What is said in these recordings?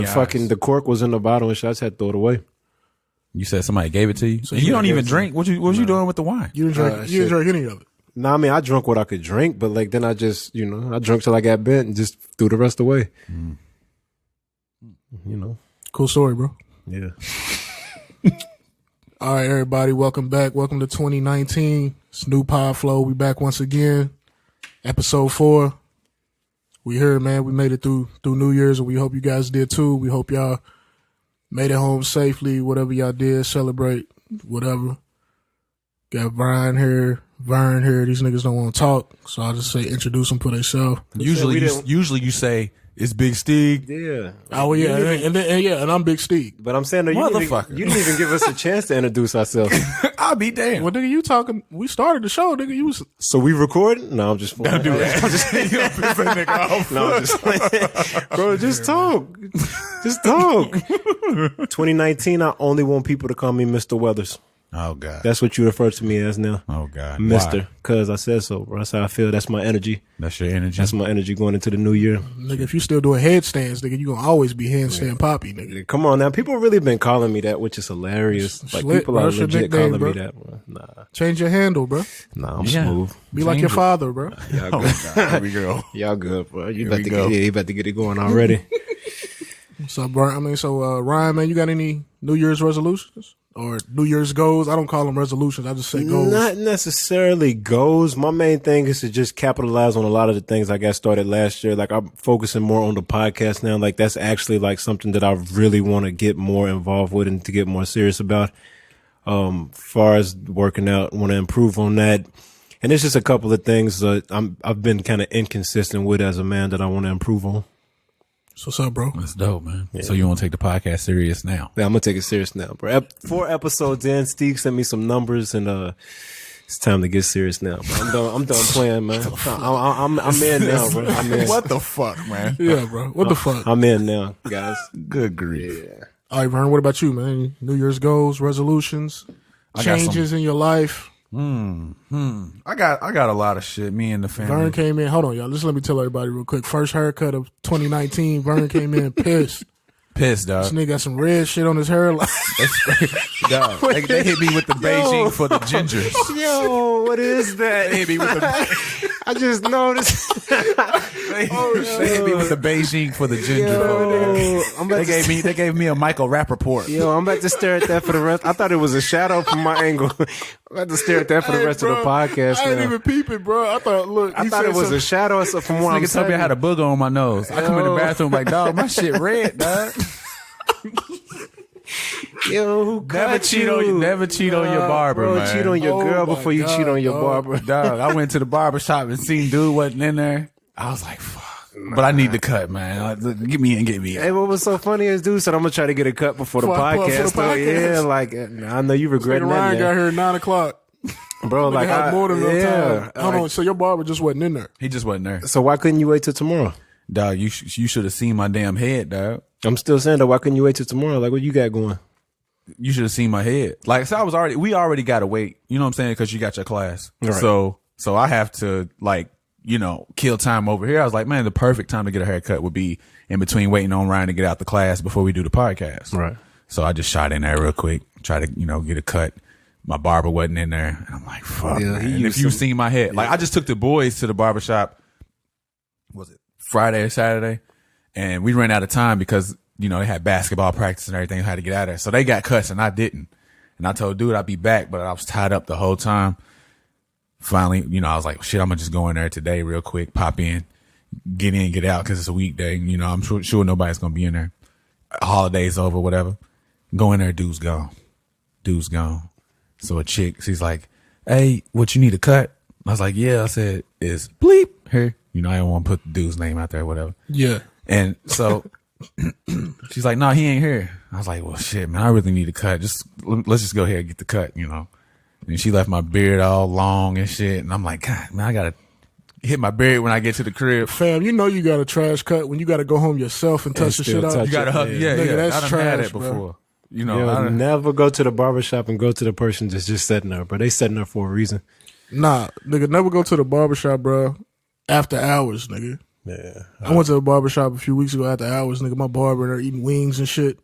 the cork was in the bottle and shots had to throw it away. You said somebody gave it to you? So you don't even drink? What was you doing with the wine? You didn't drink any of it? No, I mean, I drank what I could drink, but like then I just, I drank till I got bent and just threw the rest away. Cool story, bro. Yeah. All right, everybody, welcome back. Welcome to 2019. It's New Pod Flow. We back once again. Episode 4. We here, man. We made it through New Year's, and we hope you guys did too. We hope y'all made it home safely, whatever y'all did, celebrate, whatever. Got Vern here. These niggas don't want to talk, so I'll just say introduce them for themselves. Usually you say, it's Big Steve. Yeah. Oh, yeah. And I'm Big Steve. But I'm saying, you didn't even give us a chance to introduce ourselves. I'll be damned. Well, nigga, you talking, we started the show, nigga. You was. So we recording? No, I'm just Don't do that. No, I'm just playing. Bro, just talk. Just talk. 2019, I only want people to call me Mr. Weathers. Oh, God. That's what you refer to me as now. Oh, God. Mr. Because I said so, bro. That's how I feel. That's my energy. That's your energy? That's my energy going into the new year. Nigga, if you still doing headstands, nigga, you gonna always be handstand poppy, nigga. Come on now. People really been calling me that, which is hilarious. Like, people bro. are legit nickname, calling bro. me that, bro. Nah. Change your handle, bro. Nah, I'm smooth. Be like your father, bro. Y'all good. Here we go. Y'all good, bro. You Here about to get it going already. So, Ryan, man, you got any New Year's resolutions? Or New Year's goals? I don't call them resolutions. I just say goals. Not necessarily goals. My main thing is to just capitalize on a lot of the things I got started last year. Like, I'm focusing more on the podcast now. Like, that's actually like something that I really want to get more involved with and to get more serious about. Far as working out, want to improve on that. And it's just a couple of things I've been kind of inconsistent with as a man that I want to improve on. So what's up, bro? That's dope, man. Yeah. So you want to take the podcast serious now? Yeah, I'm going to take it serious now, bro. 4 episodes in, Steve sent me some numbers, and it's time to get serious now, bro. I'm done playing, man. I'm in now, bro. I'm in. What the fuck, man? Yeah, bro. What the fuck? I'm in now, guys. Good grief. Yeah. All right, Vern, what about you, man? New Year's goals, resolutions, changes in your life? I got a lot of shit. Me and the family. Vern came in. Hold on, y'all. Just let me tell everybody real quick. First haircut of 2019. Vern came in pissed. Pissed, dog. This nigga got some red shit on his hairline. Dog, they hit me with the Beijing for the gingers. Yo, what is that? They hit me with the. I just noticed. They hit me with the Beijing for the ginger. They gave me a Michael Rappaport. Yo, I'm about to stare at that for the rest. I thought it was a shadow from my angle. I'm about to stare at that for the rest of the podcast. I ain't even peeping, bro. I thought it was a shadow from what I'm saying. Nigga told me I had a booger on my nose. I come in the bathroom like, dog, my shit red, dog. Yo, never cheat on your barber, bro, man. Cheat on your girl before you cheat on your barber. Dog, I went to the barber shop and seen dude wasn't in there. I was like, fuck. But I need the cut, man. Get me in. Hey, what was so funny is dude said I'm gonna try to get a cut before the podcast. Yeah, like I know you regretting that. Ryan got here at 9:00. Bro, like I had more than enough time. Hold on, so your barber just wasn't in there. He just wasn't there. So why couldn't you wait till tomorrow? Dog, you should have seen my damn head, dog. I'm still saying that. Why couldn't you wait till tomorrow? Like, what you got going? You should have seen my head. Like, so we already got to wait. You know what I'm saying? Because you got your class. Right. So I have to, like, kill time over here. I was like, man, the perfect time to get a haircut would be in between waiting on Ryan to get out the class before we do the podcast. Right. So I just shot in there real quick, try to, get a cut. My barber wasn't in there. And I'm like, fuck, man. And if you seen my head, like, I just took the boys to the barbershop. Was it Friday or Saturday? And we ran out of time because, they had basketball practice and everything. I had to get out of there. So they got cuts and I didn't. And I told dude I'd be back, but I was tied up the whole time. Finally, I was like, shit, I'm going to just go in there today real quick, pop in, get out because it's a weekday. I'm sure nobody's going to be in there. Holiday's over, whatever. Go in there, dude's gone. So a chick, she's like, hey, what, you need a cut? I was like, yeah. I said, is bleep here. I don't want to put the dude's name out there, whatever. Yeah. And so she's like, no, he ain't here. I was like, well, shit, man, I really need a cut. Let's just go ahead and get the cut, And she left my beard all long and shit. And I'm like, God, man, I got to hit my beard when I get to the crib. Fam, you got a trash cut when you got to go home yourself and touch the shit out. You got to hug. Yeah, nigga, that's I done trash, had that bro. before. Never go to the barbershop and go to the person that's just sitting there, bro. They sitting there for a reason. Nah, nigga, never go to the barbershop, bro, after hours, nigga. Yeah. I went to a barbershop a few weeks ago after hours, nigga. My barber there eating wings and shit.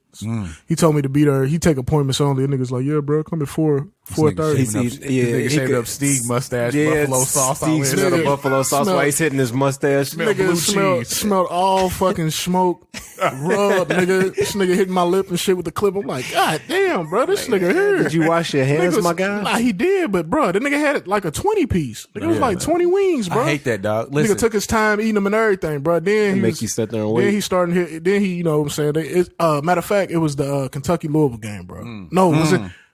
He told me to be there. He take appointments only. The nigga's like, yeah, bro, come at 4:30. He shaved up Stieg mustache, buffalo sauce. Stieg smelled the buffalo sauce while he's hitting his mustache. Nigga smelled all fucking smoke, rub, nigga. This nigga hitting my lip and shit with the clip. I'm like, God damn, bro, this nigga here. Did you wash your hands, my guy? Nah, he did, but bro, that nigga had it like a 20 piece. It was like 20 wings, bro. I hate that, dog. Listen. Nigga took his time eating them and everything, bro. Then you sit there and wait. Then he starting here. Then he, you know what I'm saying? Matter of fact, it was the Kentucky Louisville game, bro. No,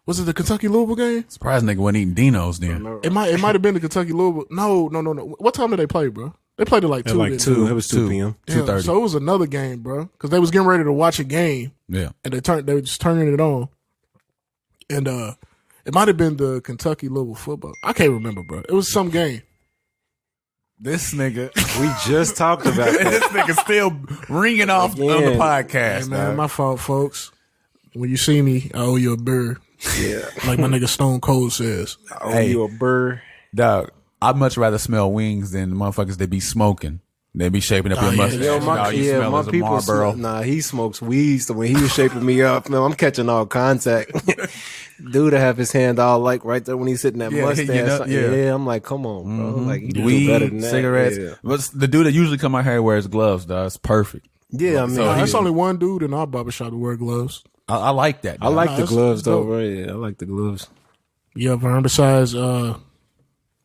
was it the Kentucky Louisville game? Surprised nigga wasn't eating Dino's then. It might have been the Kentucky Louisville. No. What time did they play, bro? They played it like 2. Like 2. It was 2 p.m. 2:30. So it was another game, bro. Because they was getting ready to watch a game. Yeah. And they were just turning it on. And it might have been the Kentucky Louisville football. I can't remember, bro. It was some game. This nigga. We just talked about it. This nigga still ringing off on the podcast, Hey, man, my fault, folks. When you see me, I owe you a beer. Yeah. Like my nigga Stone Cold says. I owe you a burr. Dog, I'd much rather smell wings than the motherfuckers that be smoking. They be shaping up your mustache. Yo, my people. He smokes weed. So when he was shaping me up, man, I'm catching all contact. Dude, to have his hand all like right there when he's hitting that mustache. I'm like, come on, bro. Like, you do better than that. Cigarettes. Yeah. But the dude that usually come out here wears gloves, dog. It's perfect. Yeah, I mean, that's only one dude in our barbershop who wear gloves. I like that. Dog. I like the gloves though, bro. Yeah, I like the gloves. Yeah, Vern. Besides, well,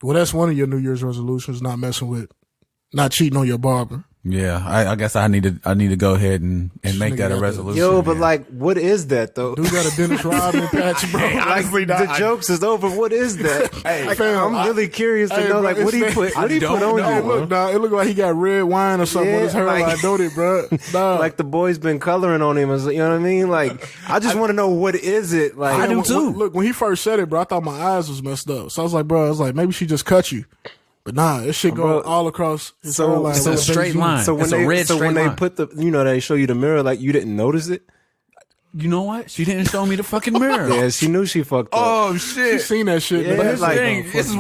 that's one of your New Year's resolutions: not cheating on your barber. Yeah, I guess I need to go ahead and make that a resolution. Yo, but like, what is that though? Dude got a Dennis Rodman patch, bro. Honestly, the jokes is over. What is that? I'm really curious to know, like, what he put on you? Look, dog, it looked like he got red wine or something on his hairline, don't it, bro? Like the boy's been coloring on him. You know what I mean? Like, I just want to know, what is it? Like, I do too. Look, when he first said it, bro, I thought my eyes was messed up. So I was like, maybe she just cut you. But nah, this shit go all across his hairline. It's a straight line. So when they put the, they show you the mirror, like, you didn't notice it? You know what? She didn't show me the fucking mirror. Yeah, she knew she fucked up. Oh shit, she seen that shit. Yeah, but this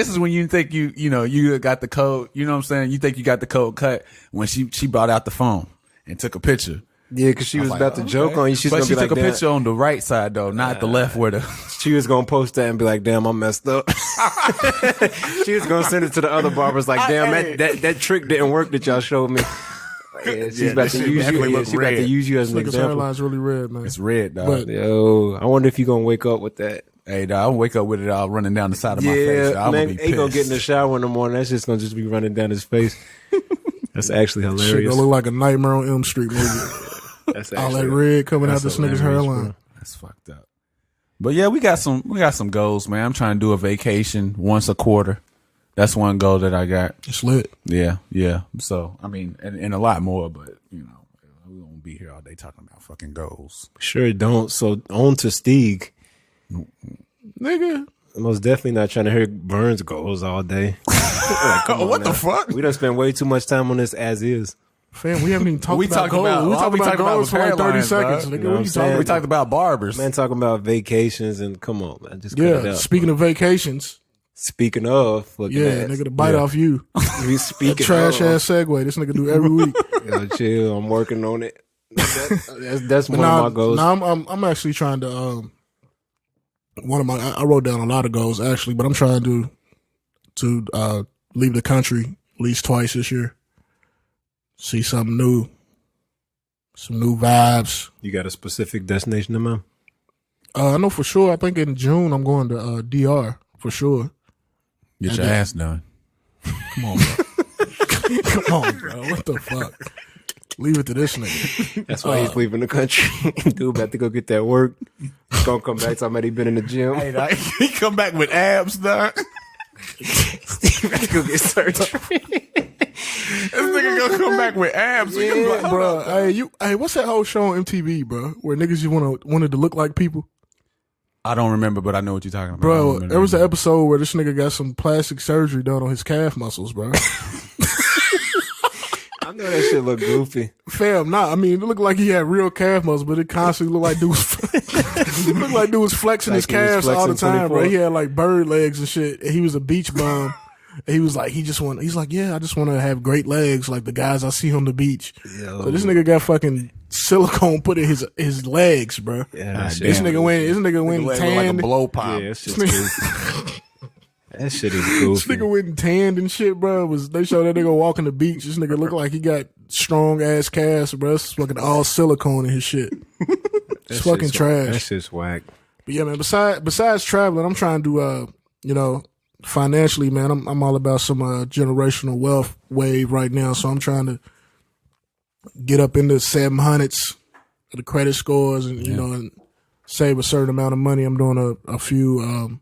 is when you think you got the code. You know what I'm saying? You think you got the code cut when she brought out the phone and took a picture. Yeah, because she was about to joke on you. But she took a picture on the right side though, not the left where the. She was gonna post that and be like, "Damn, I messed up." She was gonna send it to the other barbers like, "Damn, that trick didn't work that y'all showed me." She's about to use you. She about to use you as an example. Hairline's really red, man. It's red, dog. Yo, I wonder if you gonna wake up with that. Hey, dog, I'll wake up with it all running down the side of my face. I'm man, be pissed. He gonna get in the shower in the morning. That's just gonna be running down his face. That's actually hilarious. Shit gonna look like a Nightmare on Elm Street movie. That's all that red coming out this nigga's hairline. Bro. That's fucked up. But yeah, we got some goals, man. I'm trying to do a vacation once a quarter. That's one goal that I got. It's lit. Yeah. So I mean, and a lot more, but we won't be here all day talking about fucking goals. Sure don't. So on to Stieg. Nigga. I'm most definitely not trying to hear Burns goals all day. Like, what the fuck? We done spent way too much time on this as is. Fam, we haven't even talked about goals. We talked about goals for like 30 seconds. Nigga, what are you talking about? We talked about barbers. Man, talking about vacations and come on, man. Just cut it out. Speaking of vacations. Speaking of. Nigga, to bite off you. Speaking trash ass segue. This nigga do every week. Yo, chill. I'm working on it. That's one of my goals. I'm actually trying to, I wrote down a lot of goals actually, but I'm trying to leave the country at least twice this year. See something new. Some new vibes. You got a specific destination in mind? I know for sure. I think in June I'm going to DR for sure. Get your ass done. Come on, bro. Come on, bro. What the fuck? Leave it to this nigga. That's why he's leaving the country. Dude about to go get that work. He's gonna come back talking about he been in the gym. Hey, he come back with abs, dog. Steve about to go get surgery. This nigga gonna come back with abs. Yeah, bro. Hey, what's that whole show on MTV, bro? Where niggas just wanted to look like people? I don't remember, but I know what you're talking about. Bro, there was an episode where this nigga got some plastic surgery done on his calf muscles, bro. I know that shit look goofy. Fam, I mean, it looked like he had real calf muscles, but it constantly looked like dude was flexing his calves all the time, 24. Bro. He had like bird legs and shit. And he was a beach bum. He was like, he's like, yeah, I just want to have great legs like the guys I see on the beach. So this nigga got fucking silicone put in his legs, bro. Yeah, this nigga went tanned. Like a blow pop. Yeah, it's just goofy. That shit is goofy. This nigga went and tanned and shit, bro. They showed that nigga walking the beach. This nigga looked like he got strong ass calves, bro. It's fucking all silicone in his shit. It's fucking trash. That shit's whack. But yeah, man, besides traveling, I'm trying to, financially, man, I'm all about some generational wealth wave right now. So I'm trying to get up into 700s of the credit scores and, and save a certain amount of money. I'm doing a few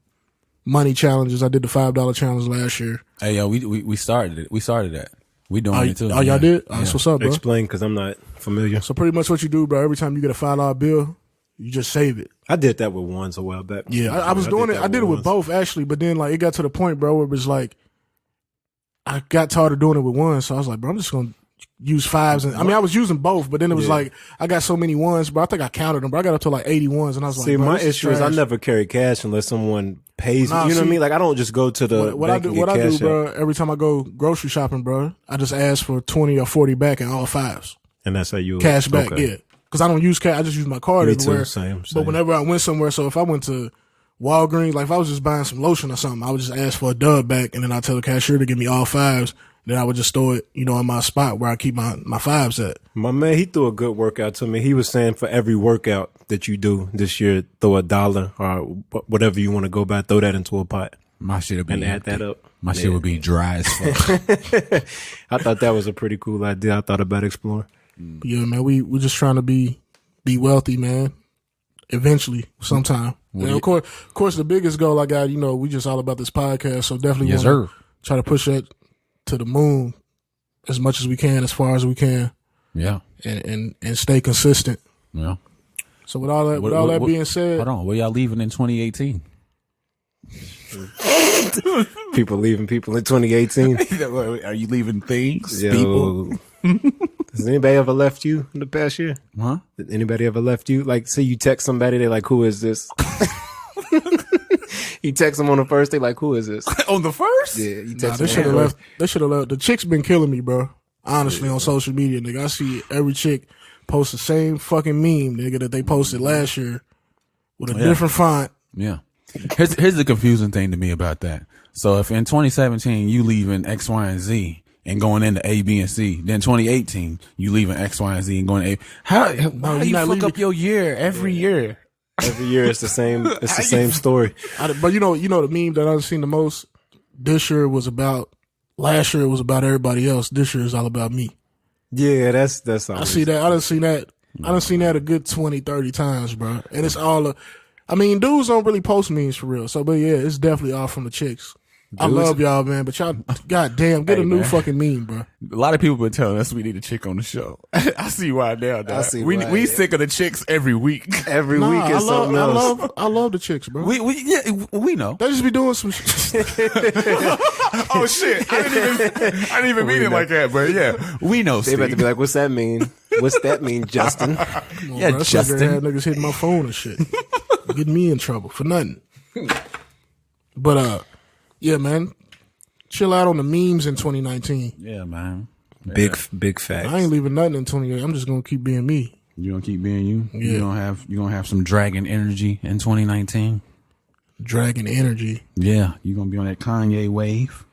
money challenges. I did the $5 challenge last year. Hey, yo, we started it. We started that. We doing it too. Oh, y'all did? That's what's up, bro. Explain, because I'm not familiar. So pretty much what you do, bro, every time you get a $5 bill, you just save it. I did that with ones a while back. Yeah, I was doing it. I did it with both, actually. But then, like, it got to the point, bro, where it was like, I got tired of doing it with ones. So I was like, bro, I'm just going to use fives. And I mean, I was using both, but then it was like, I got so many ones, bro. I think I counted them, bro. I got up to like 80 ones. And I was like, see, bro, my issue is I never carry cash unless someone pays me. You know what I mean? Like, I don't just go to the what I bank do, and get cash out. bro, every time I go grocery shopping, bro, I just ask for 20 or 40 back in all fives. And that's how you cash back, yeah. Because I don't use cash. I just use my card Me everywhere. too, same. But whenever I went somewhere, so if I went to Walgreens, like if I was just buying some lotion or something, I would just ask for a dub back, and then I tell the cashier to give me all fives. Then I would just store it, in my spot where I keep my fives at. My man, he threw a good workout to me. He was saying for every workout that you do this year, throw $1 or whatever you want to go by, throw that into a pot. My shit would be and add that up. My shit would be dry as fuck. I thought that was a pretty cool idea. I thought about exploring. Yeah, man, we're just trying to be wealthy, man. Eventually, sometime. And of course, the biggest goal I got, we just all about this podcast. So definitely want to try to push that to the moon as much as we can, as far as we can. Yeah. And stay consistent. Yeah. So with all that being said, hold on, where y'all leaving in 2018? People leaving people in 2018. Are you leaving things? Yo. People? Has anybody ever left you in the past year? Huh? Did anybody ever left you? Like, say you text somebody, they're like, who is this? You text them on the first, they like, who is this? On the first? Yeah, you text they should have left. They should have left. The chick's been killing me, bro. Honestly, on social media, nigga. I see every chick post the same fucking meme, nigga, that they posted last year with a different font. Yeah. Here's the confusing thing to me about that. So if in 2017 you leaving X, Y, and Z and going into A, B, and C, then 2018 you leaving X, Y, and Z and going to A. How you fuck up your year every year? Every year it's the same. It's the same story. But you know the meme that I've seen the most this year was about. Last year it was about everybody else. This year is all about me. Yeah, that's. I see that. I done seen that a good 20, 30 times, bro. And it's all. Dudes don't really post memes for real. So, but yeah, it's definitely all from the chicks. Dudes. I love y'all, man, but y'all, goddamn, get a new fucking meme, bro. A lot of people been telling us we need a chick on the show. I see why now, dog. We sick of the chicks every week. Every week is something else. I love the chicks, bro. We know. They just be doing some shit. Oh shit! I didn't even mean it like that, but yeah, we know. They about to be like, "What's that mean? What's that mean, Justin?" On, bro, Justin. Had niggas hitting my phone and shit, getting me in trouble for nothing. But yeah, man, chill out on the memes in 2019. Yeah, man. Big facts. I ain't leaving nothing in 2018. I'm just gonna keep being me. You gonna keep being you? Yeah. You gonna have some dragon energy in 2019. Dragon energy. Yeah, you gonna be on that Kanye wave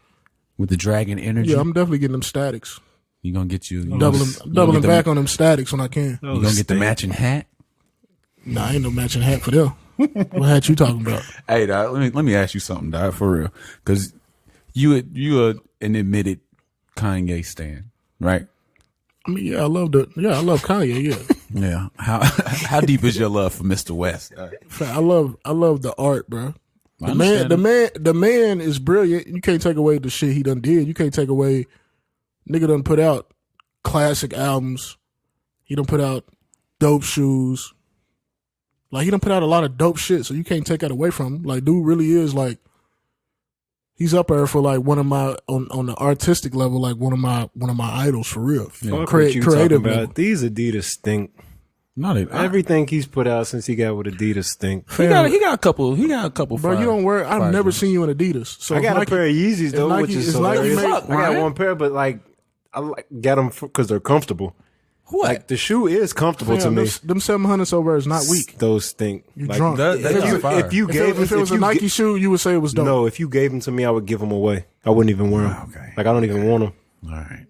with the dragon energy. Yeah, I'm definitely getting them statics. You gonna get you doubling back on them statics when I can. You gonna get the matching hat? Nah, ain't no matching hat for them. What hat you talking about? Hey, dog, let me ask you something, dog, for real, because you are an admitted Kanye stan, right? Yeah, I love Kanye. Yeah. Yeah. How deep is your love for Mr. West? I love the art, bro. The man is brilliant. You can't take away the shit he done did. You can't take away. Nigga done put out classic albums. He done put out dope shoes. Like, he done put out a lot of dope shit, so you can't take that away from him. Like, dude really is like, he's up there for like one of my on the artistic level, like one of my idols for real. Yeah. Creative level. These Adidas stink. Everything he's put out since he got with Adidas stink. He got a couple. Bro, you don't wear. I've never seen you in Adidas. So I got a pair of Yeezys though, which is hilarious. I got one pair, but like I got them because they're comfortable. What? Like the shoe is comfortable to me. Them 700s over is not weak. Those stink. You drunk? If it was a Nike shoe, you would say it was dope. No, if you gave them to me, I would give them away. I wouldn't even wear them. Okay. Like I don't even want them. All right.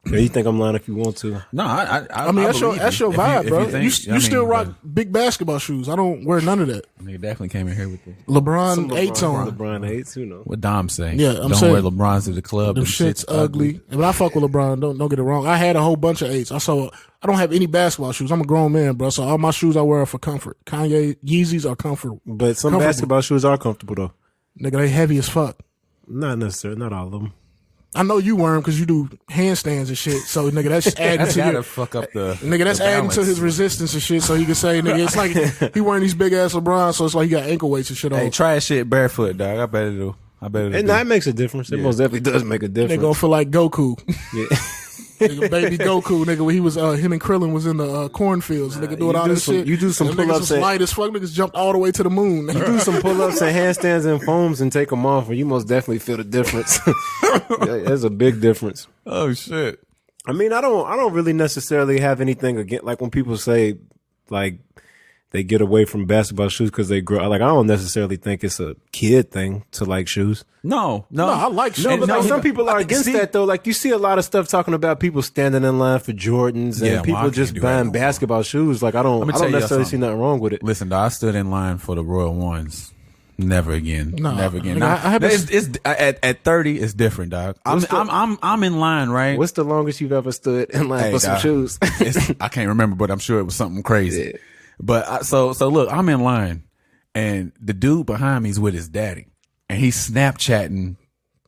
Yeah, you think I'm lying if you want to? No, I mean that's your vibe, bro. You still rock big basketball shoes. I don't wear none of that. They definitely came in here with the LeBron 8s on. LeBron 8s, you know. What Dom saying? Yeah, I'm saying wear LeBrons to the club. Them shit's ugly. And I fuck with LeBron. Don't get it wrong. I had a whole bunch of 8s. I don't have any basketball shoes. I'm a grown man, bro. So all my shoes I wear are for comfort. Kanye Yeezys are comfortable. But some basketball shoes are comfortable though. Nigga, they heavy as fuck. Not necessarily. Not all of them. I know you wear them because you do handstands and shit. So nigga, that's adding to your fuck up the nigga. That's adding to his resistance and shit. So you can say, nigga, it's like he wearing these big ass LeBron, so it's like he got ankle weights and shit on. Hey, try that shit barefoot, dog. I bet it'll. And that makes a difference. It most definitely does make a difference. They gonna feel like Goku. Yeah. Nigga, baby Goku, nigga, when he was him and Krillin was in the cornfields, nigga doing all this shit. You do some pull-ups and light as fuck, niggas jumped all the way to the moon. You do some pull-ups and handstands and foams and take them off, and you most definitely feel the difference. There's a big difference. Oh shit! I mean, I don't really necessarily have anything against, like when people say like they get away from basketball shoes because they grow. Like I don't necessarily think it's a kid thing to like shoes. No, I like shoes. No, but like some people are against that though. Like you see a lot of stuff talking about people standing in line for Jordans and people just buying basketball shoes. Like I don't necessarily see nothing wrong with it. Listen, though, I stood in line for the Royal Ones. Never again. No, never again. At 30, it's different, dog. I'm in line, right? What's the longest you've ever stood in line for some shoes? I can't remember, but I'm sure it was something crazy. Yeah. But so look, I'm in line, and the dude behind me is with his daddy, and he's Snapchatting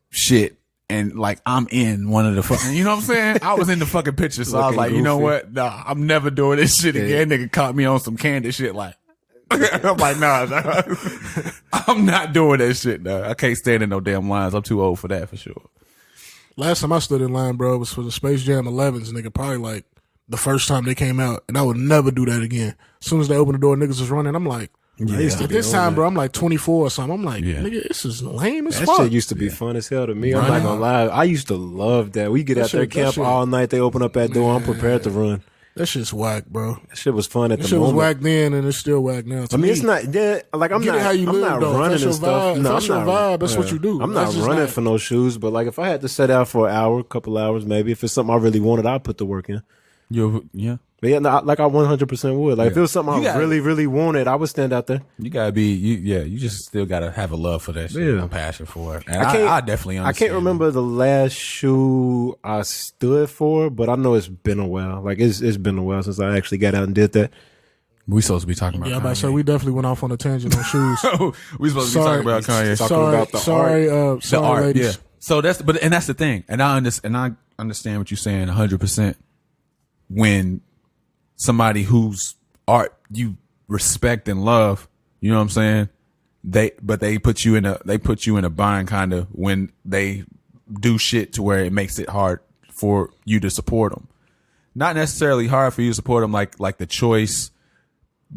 shit, and like I'm in one of the fucking, you know what I'm saying? I was in the fucking picture, so I was like, goofy. You know what? Nah, I'm never doing this shit again. Nigga caught me on some candy shit, like. I'm like, nah, I'm not doing that shit, dog. I can't stand in no damn lines. I'm too old for that, for sure. Last time I stood in line, bro, was for the Space Jam 11s, nigga, probably like the first time they came out, and I would never do that again. As soon as they opened the door, niggas was running. I'm like, at this time, bro, I'm like 24 or something. I'm like, nigga, this is lame as fuck. That shit used to be fun as hell to me. I'm not gonna lie. I used to love that. We get out there, camp all night. They open up that door. I'm prepared to run. That shit's whack, bro. That shit was fun at the moment. That shit was whack then, and it's still whack now. I mean, it's not. Like I'm not. How you I'm live, not though. running and stuff. No, that's your vibe. That's what you do. I'm not running for no shoes. But like, if I had to set out for an hour, a couple hours, maybe if it's something I really wanted, I'd put the work in. Yeah. But yeah, no, like I 100% would. Like if it was something I really, really wanted, I would stand out there. You gotta be, you just still gotta have a love for that shit, a passion for it. And I definitely understand. I can't remember the last shoe I stood for, but I know it's been a while. Like it's been a while since I actually got out and did that. We supposed to be talking about Kanye. So we definitely went off on a tangent on shoes. We supposed to be talking about Kanye. Talking about art. Ladies. Yeah. So that's the thing. And I understand what you're saying 100%. When somebody whose art you respect and love, you know what I'm saying? They put you in a bind kind of when they do shit to where it makes it hard for you to support them. Not necessarily hard for you to support them, like the choice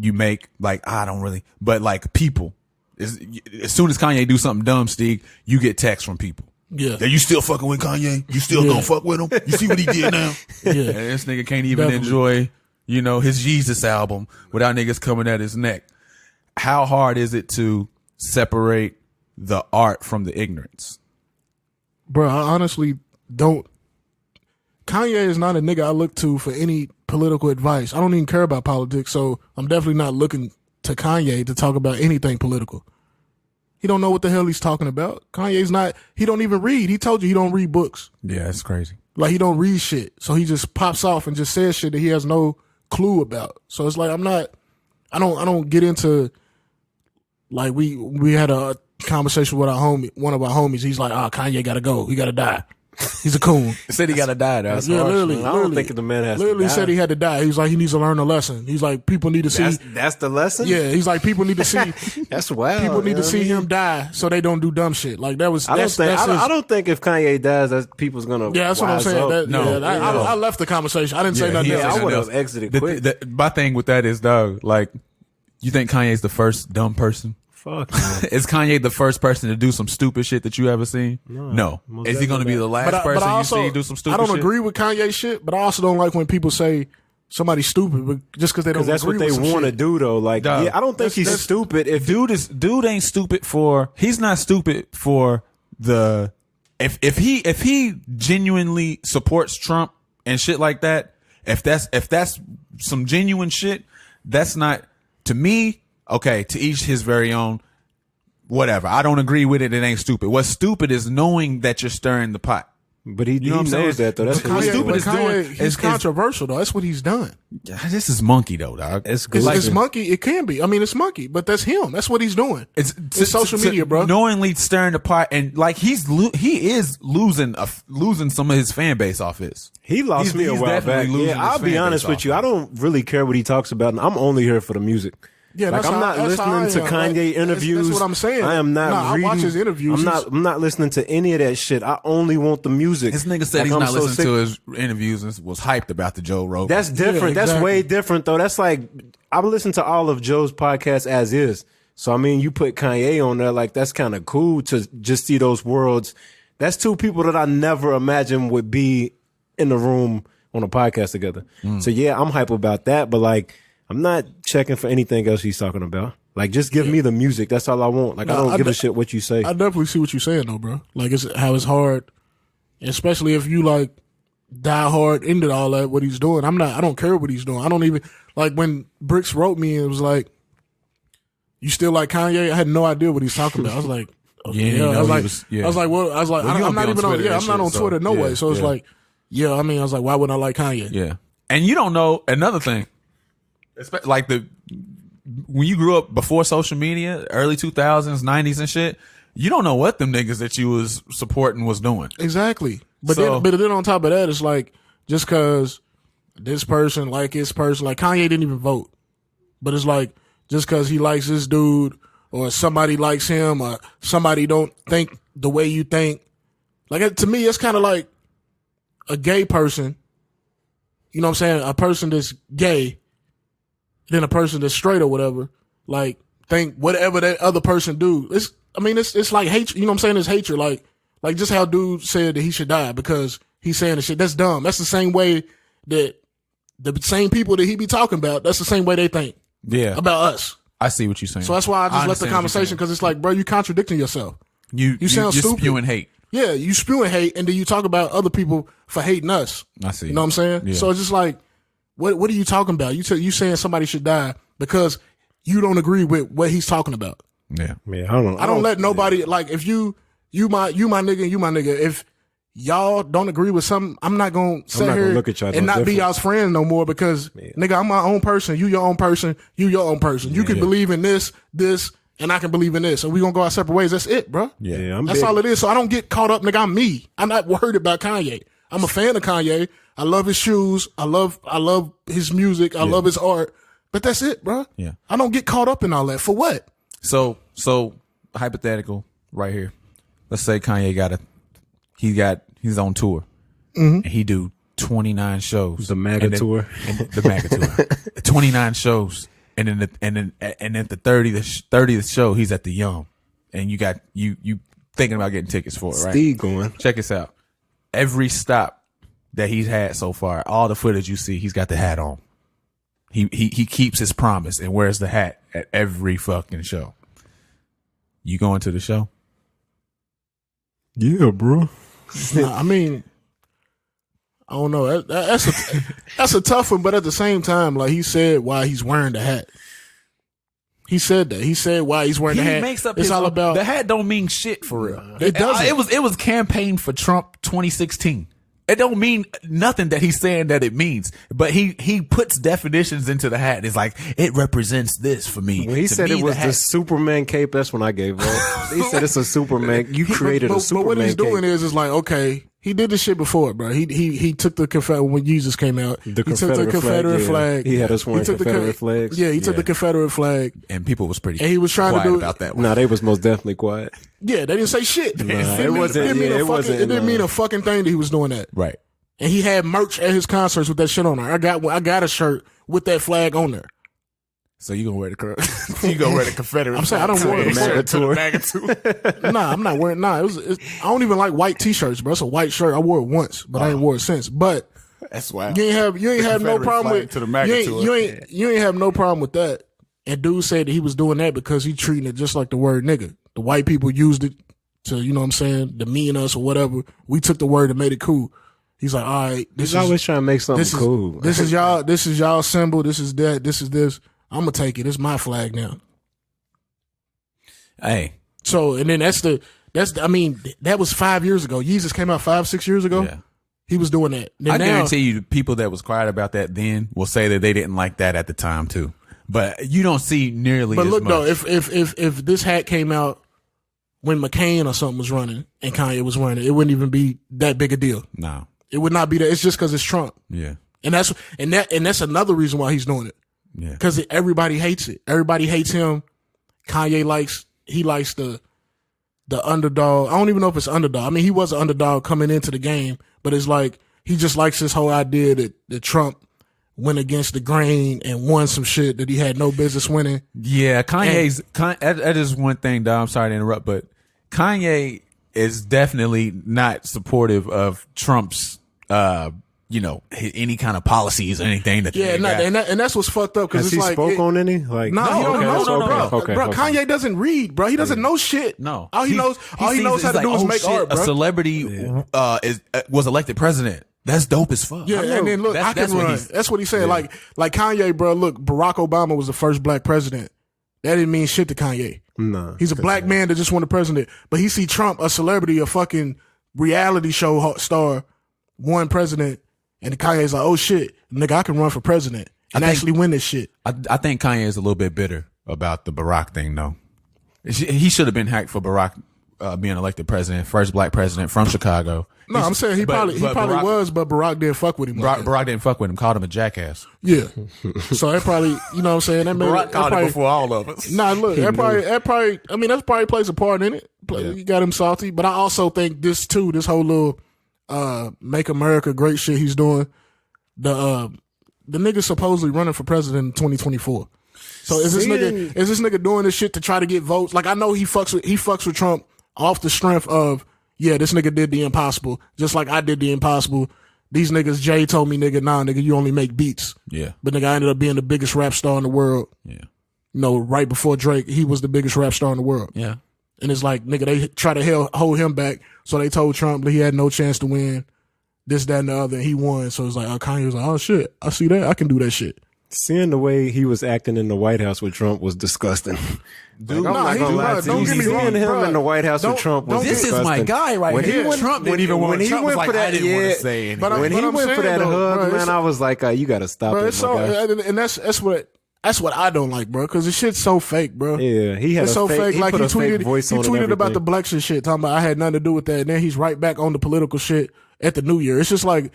you make, like I don't really, but like people. As soon as Kanye do something dumb, Steve, you get texts from people. Yeah. You still fucking with Kanye? You still gonna fuck with him? You see what he did now? Yeah. And this nigga can't even enjoy, his Jesus album without niggas coming at his neck. How hard is it to separate the art from the ignorance? Bro, I honestly don't. Kanye is not a nigga I look to for any political advice. I don't even care about politics, so I'm definitely not looking to Kanye to talk about anything political. He don't know what the hell he's talking about. Kanye's not, he don't even read. He told you he don't read books. Yeah, that's crazy. Like he don't read shit. So he just pops off and just says shit that he has no clue about. So it's like I don't get into, like we had a conversation with one of our homies. He's like, Kanye gotta go. He gotta die. He's a coon. He said he got to die. That's Yeah, harsh. literally. I don't think the man has literally to die. said he had to die. He's like, he needs to learn a lesson. He's like, people need to see. That's the lesson? Yeah, he's like, people need to see. That's wild. People need you to know see what I mean? him die so they don't do dumb shit. Like that was. I don't think if Kanye dies, that people's gonna. Yeah, that's what I'm saying. That, No, yeah, I left the conversation. I didn't say nothing else. I would have exited quick. My thing with that is, dog, like, you think Kanye's the first dumb person? Fuck. Man. Is Kanye the first person to do some stupid shit that you ever seen? No. Is he going to be the last person you see do some stupid shit? I don't agree with Kanye shit, but I also don't like when people say somebody's stupid, but just because they don't. That's agree what they want to do, though. Like, Dog, I don't think he's stupid. If dude ain't stupid for. He's not stupid for the. If he genuinely supports Trump and shit like that, if that's some genuine shit, that's not, to me. Okay, to each his very own. Whatever. I don't agree with it. It ain't stupid. What's stupid is knowing that you're stirring the pot. But he knows that, though. That's what stupid is doing. He's controversial, though. That's what he's done. This is monkey, though, dog. It's good. It's monkey. It can be. I mean, it's monkey, but that's him. That's what he's doing. It's social media, bro. Knowingly stirring the pot, and like he is losing some of his fan base off his. He lost me a while back. Yeah, I'll be honest with you. I don't really care what he talks about, and I'm only here for the music. Yeah, like I'm not listening to Kanye interviews. That's what I'm saying. I am not reading. I watch his interviews. I'm not listening to any of that shit. I only want the music. This nigga said he's not listening to his interviews and was hyped about the Joe Rogan. That's different. Yeah, exactly. That's way different, though. That's like, I've listened to all of Joe's podcasts as is. So, I mean, you put Kanye on there, like, that's kind of cool to just see those worlds. That's two people that I never imagined would be in the room on a podcast together. So, yeah, I'm hype about that. But, like, I'm not checking for anything else he's talking about. Like, just give me the music. That's all I want. Like, I don't give a shit what you say. I definitely see what you're saying, though, bro. Like, it's hard, especially if you, like, die hard into all that, what he's doing. I don't care what he's doing. I don't even, like, when Bricks wrote me, it was like, you still like Kanye? I had no idea what he's talking about. I was like, okay, I was like, I'm not even on, I'm not on Twitter, no way. So it's like, I mean, I was like, why wouldn't I like Kanye? Yeah. And you don't know, another thing, like when you grew up before social media, early 2000s, 90s and shit, you don't know what them niggas that you was supporting was doing. Exactly. But then on top of that, it's like, just cause this person like his person, like Kanye didn't even vote, but it's like, just cause he likes this dude or somebody likes him or somebody don't think the way you think. Like, to me, it's kind of like a gay person, you know what I'm saying? A person that's gay, then a person that's straight or whatever, like, think whatever that other person do. It's like hate, you know what I'm saying? It's hatred. Like just how dude said that he should die because he's saying the shit. That's dumb. That's the same way that the same people that he be talking about, that's the same way they think about us. I see what you're saying. So that's why I just left the conversation, because it's like, bro, you contradicting yourself. You sound stupid. Spewing hate. Yeah, you spewing hate, and then you talk about other people for hating us. I see. You know what I'm saying? Yeah. So it's just like, what are you talking about? You saying somebody should die because you don't agree with what he's talking about. Yeah. I don't let nobody, like, if you my nigga, you my nigga. If y'all don't agree with something, I'm not gonna sit here look at y'all and not be different. y'all's friend no more, because nigga, I'm my own person. You your own person. You your own person. You can believe in this, and I can believe in this. And we gonna go our separate ways. That's it, bro. Yeah, that's all it is. So I don't get caught up, nigga. I'm me. I'm not worried about Kanye. I'm a fan of Kanye. I love his shoes. I love his music. I love his art. But that's it, bro. Yeah. I don't get caught up in all that. For what? So hypothetical right here. Let's say Kanye he's on tour, and he do 29 shows. The MAGA tour. The MAGA tour. 29 shows, and then at the 30th show, he's at the Yum, and you got you thinking about getting tickets for it, right? Steve going. Check this out. Every stop that he's had so far, all the footage you see, he's got the hat on. He keeps his promise and wears the hat at every fucking show. You going to the show? Yeah, bro. I mean, I don't know. That's a tough one, but at the same time, like, he said why he's wearing the hat. He said that. He said why he's wearing the hat. Makes up it's all about the hat. Don't mean shit for real. It doesn't. It was campaign for Trump 2016. It don't mean nothing that he's saying that it means, but he puts definitions into the hat. It's like, it represents this for me. When he said it was the Superman cape, that's when I gave up. He said it's a Superman. You created a Superman But what he's cape. doing is like, okay, He did this shit before, bro. He took the Confederate when Jesus came out. He took the Confederate flag. He had us wearing Confederate flags. Yeah, he took the Confederate flag, and people was pretty. And he was trying to do about that one. No, they was most definitely quiet. Yeah, they didn't say shit. It didn't mean a fucking thing that he was doing that. Right. And he had merch at his concerts with that shit on there. I got a shirt with that flag on there. So you gonna wear the Confederate? I'm saying I don't wear it. Nah, I'm not wearing. Nah, I don't even like white t-shirts, bro. It's a white shirt. I wore it once, but I ain't wore it since. But that's wild. You ain't have no problem with you ain't have no problem with that. And dude said that he was doing that because he treating it just like the word nigga. The white people used it to, you know what I'm saying, demean us or whatever. We took the word and made it cool. He's like, all right, he's always trying to make something cool. This is y'all symbol. This is that. This is this. I'm gonna take it. It's my flag now. Hey. So, and then I mean, that was 5 years ago. Yeezus came out 5-6 years ago. Yeah. He was doing that. I guarantee you, the people that was quiet about that then will say that they didn't like that at the time too. But you don't see nearly. But as look much. though, if this hat came out when McCain or something was running and Kanye was wearing it wouldn't even be that big a deal. No, it would not be that. It's just because it's Trump. Yeah, and that's another reason why he's doing it. Yeah, because everybody hates it. Everybody hates him. Kanye likes the underdog. I don't even know if it's underdog. I mean, he was an underdog coming into the game, but it's like he just likes this whole idea that Trump went against the grain and won some shit that he had no business winning. Yeah, that is one thing, dog. I'm sorry to interrupt, but Kanye is definitely not supportive of Trump's, any kind of policies or anything that. Yeah, and that's what's fucked up because it's like spoke on any like no, bro. Kanye doesn't read, bro. He doesn't know shit. No, all he knows how to do is make art, bro. A celebrity was elected president. That's dope as fuck. Yeah, and then look, I can run. That's what he's saying. Yeah. Like Kanye, bro. Look, Barack Obama was the first black president. That didn't mean shit to Kanye. No, he's a black man that just won the president. But he see Trump, a celebrity, a fucking reality show star, won president, and Kanye's like, oh shit, nigga, I can run for president and actually win this shit. I think Kanye is a little bit bitter about the Barack thing, though. He should have been hacked for Barack being elected president, first black president from Chicago. No, I'm saying he probably was, but Barack didn't fuck with him. Barack didn't fuck with him, called him a jackass. Yeah. So that probably, you know what I'm saying? That Barack called it before all of us. Nah, look, that probably, I mean, that probably plays a part in it. You got him salty. But I also think this whole little Make America Great shit he's doing, the nigga supposedly running for president in 2024. So is this nigga doing this shit to try to get votes? Like, I know he fucks with Trump off the strength of, yeah, this nigga did the impossible, just like I did the impossible. These niggas, Jay told me, nigga, you only make beats. Yeah. But nigga, I ended up being the biggest rap star in the world. Yeah. You know, right before Drake, he was the biggest rap star in the world. Yeah. And it's like, nigga, they try to hold him back. So they told Trump that he had no chance to win this, that, and the other. And he won. So it's like, Kanye was like, oh shit, I see that. I can do that shit. Seeing the way he was acting in the White House with Trump was disgusting. Dude, don't get me wrong. Seeing him in the White House with Trump was disgusting. This is my guy right here. Trump didn't even want to say anything. When he went for that hug, man, I was like, you got to stop it. And that's what I don't like, bro, because the shit's so fake, bro. Yeah, it's so fake. Like he tweeted about the Blexion shit, talking about I had nothing to do with that, and then he's right back on the political shit at the New Year. It's just like,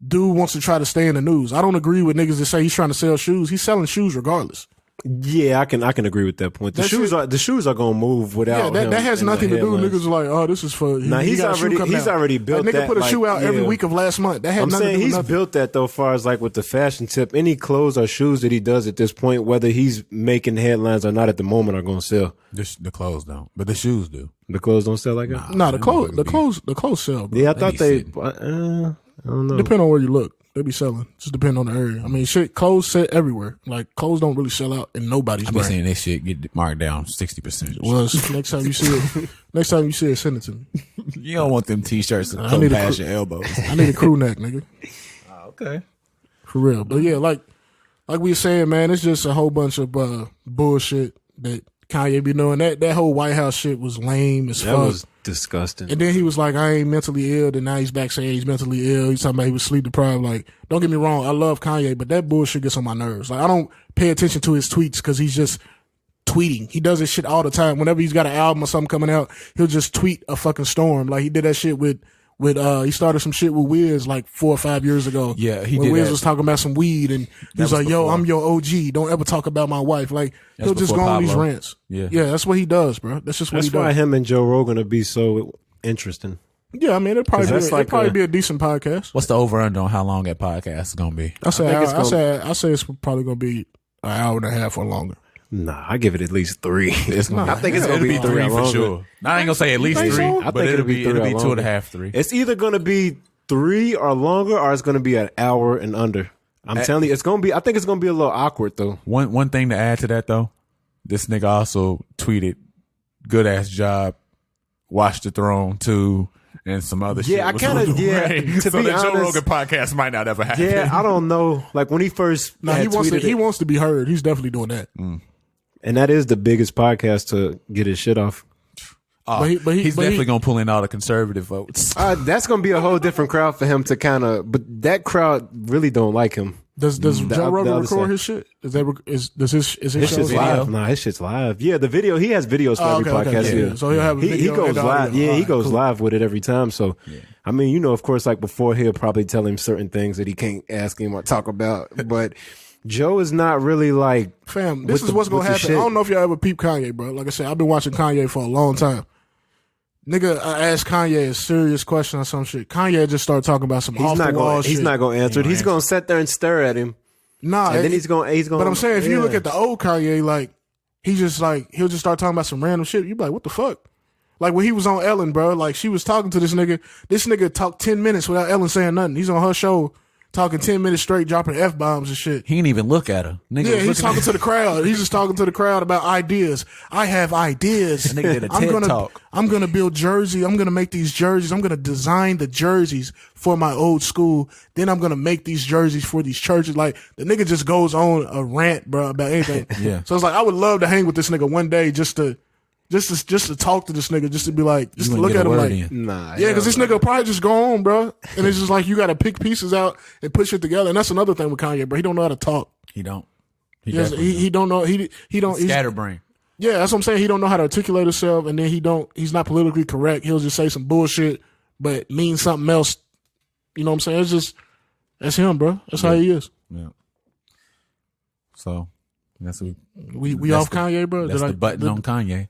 dude wants to try to stay in the news. I don't agree with niggas that say he's trying to sell shoes. He's selling shoes regardless. Yeah, I can agree with that point. The shoes are gonna move without. Yeah, that has nothing to do with niggas like, oh, this is for. Nah, he's already built that. Nigga put a shoe out every week of last month. That had nothing to do with nothing. He's built that though, as far as like with the fashion tip. Any clothes or shoes that he does at this point, whether he's making headlines or not at the moment, are gonna sell. The clothes don't, but the shoes do. The clothes don't sell like that. Nah, the clothes sell. Bro. Yeah, I thought they. I don't know. Depending on where you look. They be selling. Just depending on the area. I mean, shit, clothes sell everywhere. Like, clothes don't really sell out in nobody's brand. I've been seeing this shit get marked down 60%. Well, next time you see it, send it to me. You don't want them t-shirts to come past your elbows. I need a crew neck, nigga. Okay. For real. But yeah, like we were saying, man, it's just a whole bunch of bullshit that Kanye be doing. That whole White House shit was lame as fuck. That was disgusting. And then he was like, I ain't mentally ill. Then now he's back saying he's mentally ill. He's talking about he was sleep deprived. Like, don't get me wrong, I love Kanye, but that bullshit gets on my nerves. Like, I don't pay attention to his tweets because he's just tweeting. He does this shit all the time. Whenever he's got an album or something coming out, he'll just tweet a fucking storm. Like he did that shit with with he started some shit with Wiz like 4 or 5 years ago. Yeah, he when did. Wiz that. was talking about some weed, and he was like, "Yo, before. I'm your OG. Don't ever talk about my wife." Like he'll just go on these rants. Yeah, that's what he does, bro. That's just what he does. That's why him and Joe Rogan would be so interesting. Yeah, I mean, it'd probably be a decent podcast. What's the over under on how long that podcast is gonna be? I say it's probably gonna be an hour and a half or longer. Nah, I give it at least 3. I think it's gonna be 3 for sure. I ain't gonna say at least 3, so? I but think it'll be 2.5, 3. It's either gonna be 3 or longer, or it's gonna be an hour and under. I'm telling you, it's gonna be. I think it's gonna be a little awkward though. One thing to add to that though, this nigga also tweeted, "Good ass job, Watch the Throne 2." And some other shit. Yeah, I kind of, to be honest, the Joe Rogan podcast might not ever happen. Yeah, I don't know. Like when he first he wants to be heard. He's definitely doing that. And that is the biggest podcast to get his shit off. He's definitely going to pull in all the conservative votes. That's going to be a whole different crowd for him to kind of, but that crowd really don't like him. Does Joe Rogan record his shit? Is his shit's live? Nah, his shit's live. Yeah, the video, he has videos for every podcast. Yeah. So he'll have a video. He goes live. Yeah, he goes cool. live with it every time. So, I mean, you know, of course, like before, he'll probably tell him certain things that he can't ask him or talk about. But Joe is not really like, fam, this is what's going to happen. I don't know if y'all ever peep Kanye, bro. Like I said, I've been watching Kanye for a long time. Nigga, I asked Kanye a serious question or some shit. Kanye just started talking about some off the wall shit. He's not going to answer it. He's going to sit there and stare at him. Nah, and then he's going. But I'm saying, if you look at the old Kanye, like he'll just start talking about some random shit. You be like, what the fuck? Like when he was on Ellen, bro. Like she was talking to this nigga. This nigga talked 10 minutes without Ellen saying nothing. He's on her show talking 10 minutes straight, dropping F-bombs and shit. He didn't even look at her. Nigga he's talking to the crowd. He's just talking to the crowd about ideas. I have ideas. Nigga did a TED talk. I'm gonna build jerseys. I'm gonna make these jerseys. I'm gonna design the jerseys for my old school. Then I'm gonna make these jerseys for these churches. Like the nigga just goes on a rant, bro, about anything. Yeah. So it's like I would love to hang with this nigga one day just to talk to this nigga, just to be like, just to look at him like, nah, yeah, because this nigga probably just go on, bro, and it's just like you got to pick pieces out and put shit together, and that's another thing with Kanye, bro. He don't know how to talk. He don't. He don't know. He don't. Scatterbrain. Yeah, that's what I'm saying. He don't know how to articulate himself, and then he's not politically correct. He'll just say some bullshit, but mean something else. You know what I'm saying? That's him, bro. That's how he is. Yeah. So. That's we off Kanye, bro. That's the button on Kanye.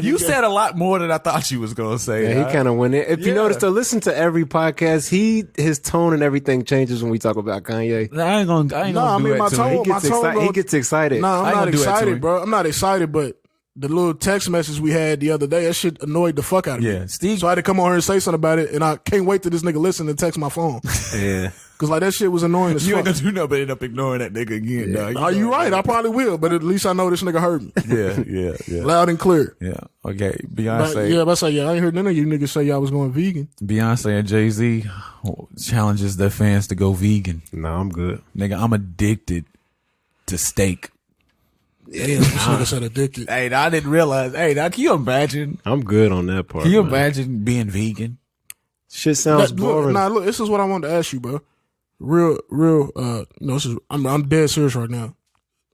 You said a lot more than I thought you was gonna say. Yeah, he kind of went in. If you notice, to listen to every podcast, his tone and everything changes when we talk about Kanye. I ain't gonna do that to him. He gets excited. No, I'm not excited, bro. I'm not excited, but the little text message we had the other day, that shit annoyed the fuck out of me. Yeah, Steve. So I had to come on here and say something about it, and I can't wait till this nigga listen and text my phone. Yeah. Cause like that shit was annoying as fuck. You ain't gonna do nothing but end up ignoring that nigga again, dog. Are you right? I probably will, but at least I know this nigga heard me. Yeah. Loud and clear. Yeah. Okay. Beyonce. I ain't heard none of you niggas say y'all was going vegan. Beyonce and Jay-Z challenges their fans to go vegan. No, I'm good. Nigga, I'm addicted to steak. Yeah, this nigga said addicted. Hey, I didn't realize. Hey, now can you imagine? I'm good on that part. Can you imagine being vegan? Shit sounds boring. Look, this is what I wanted to ask you, bro. Real, I'm dead serious right now.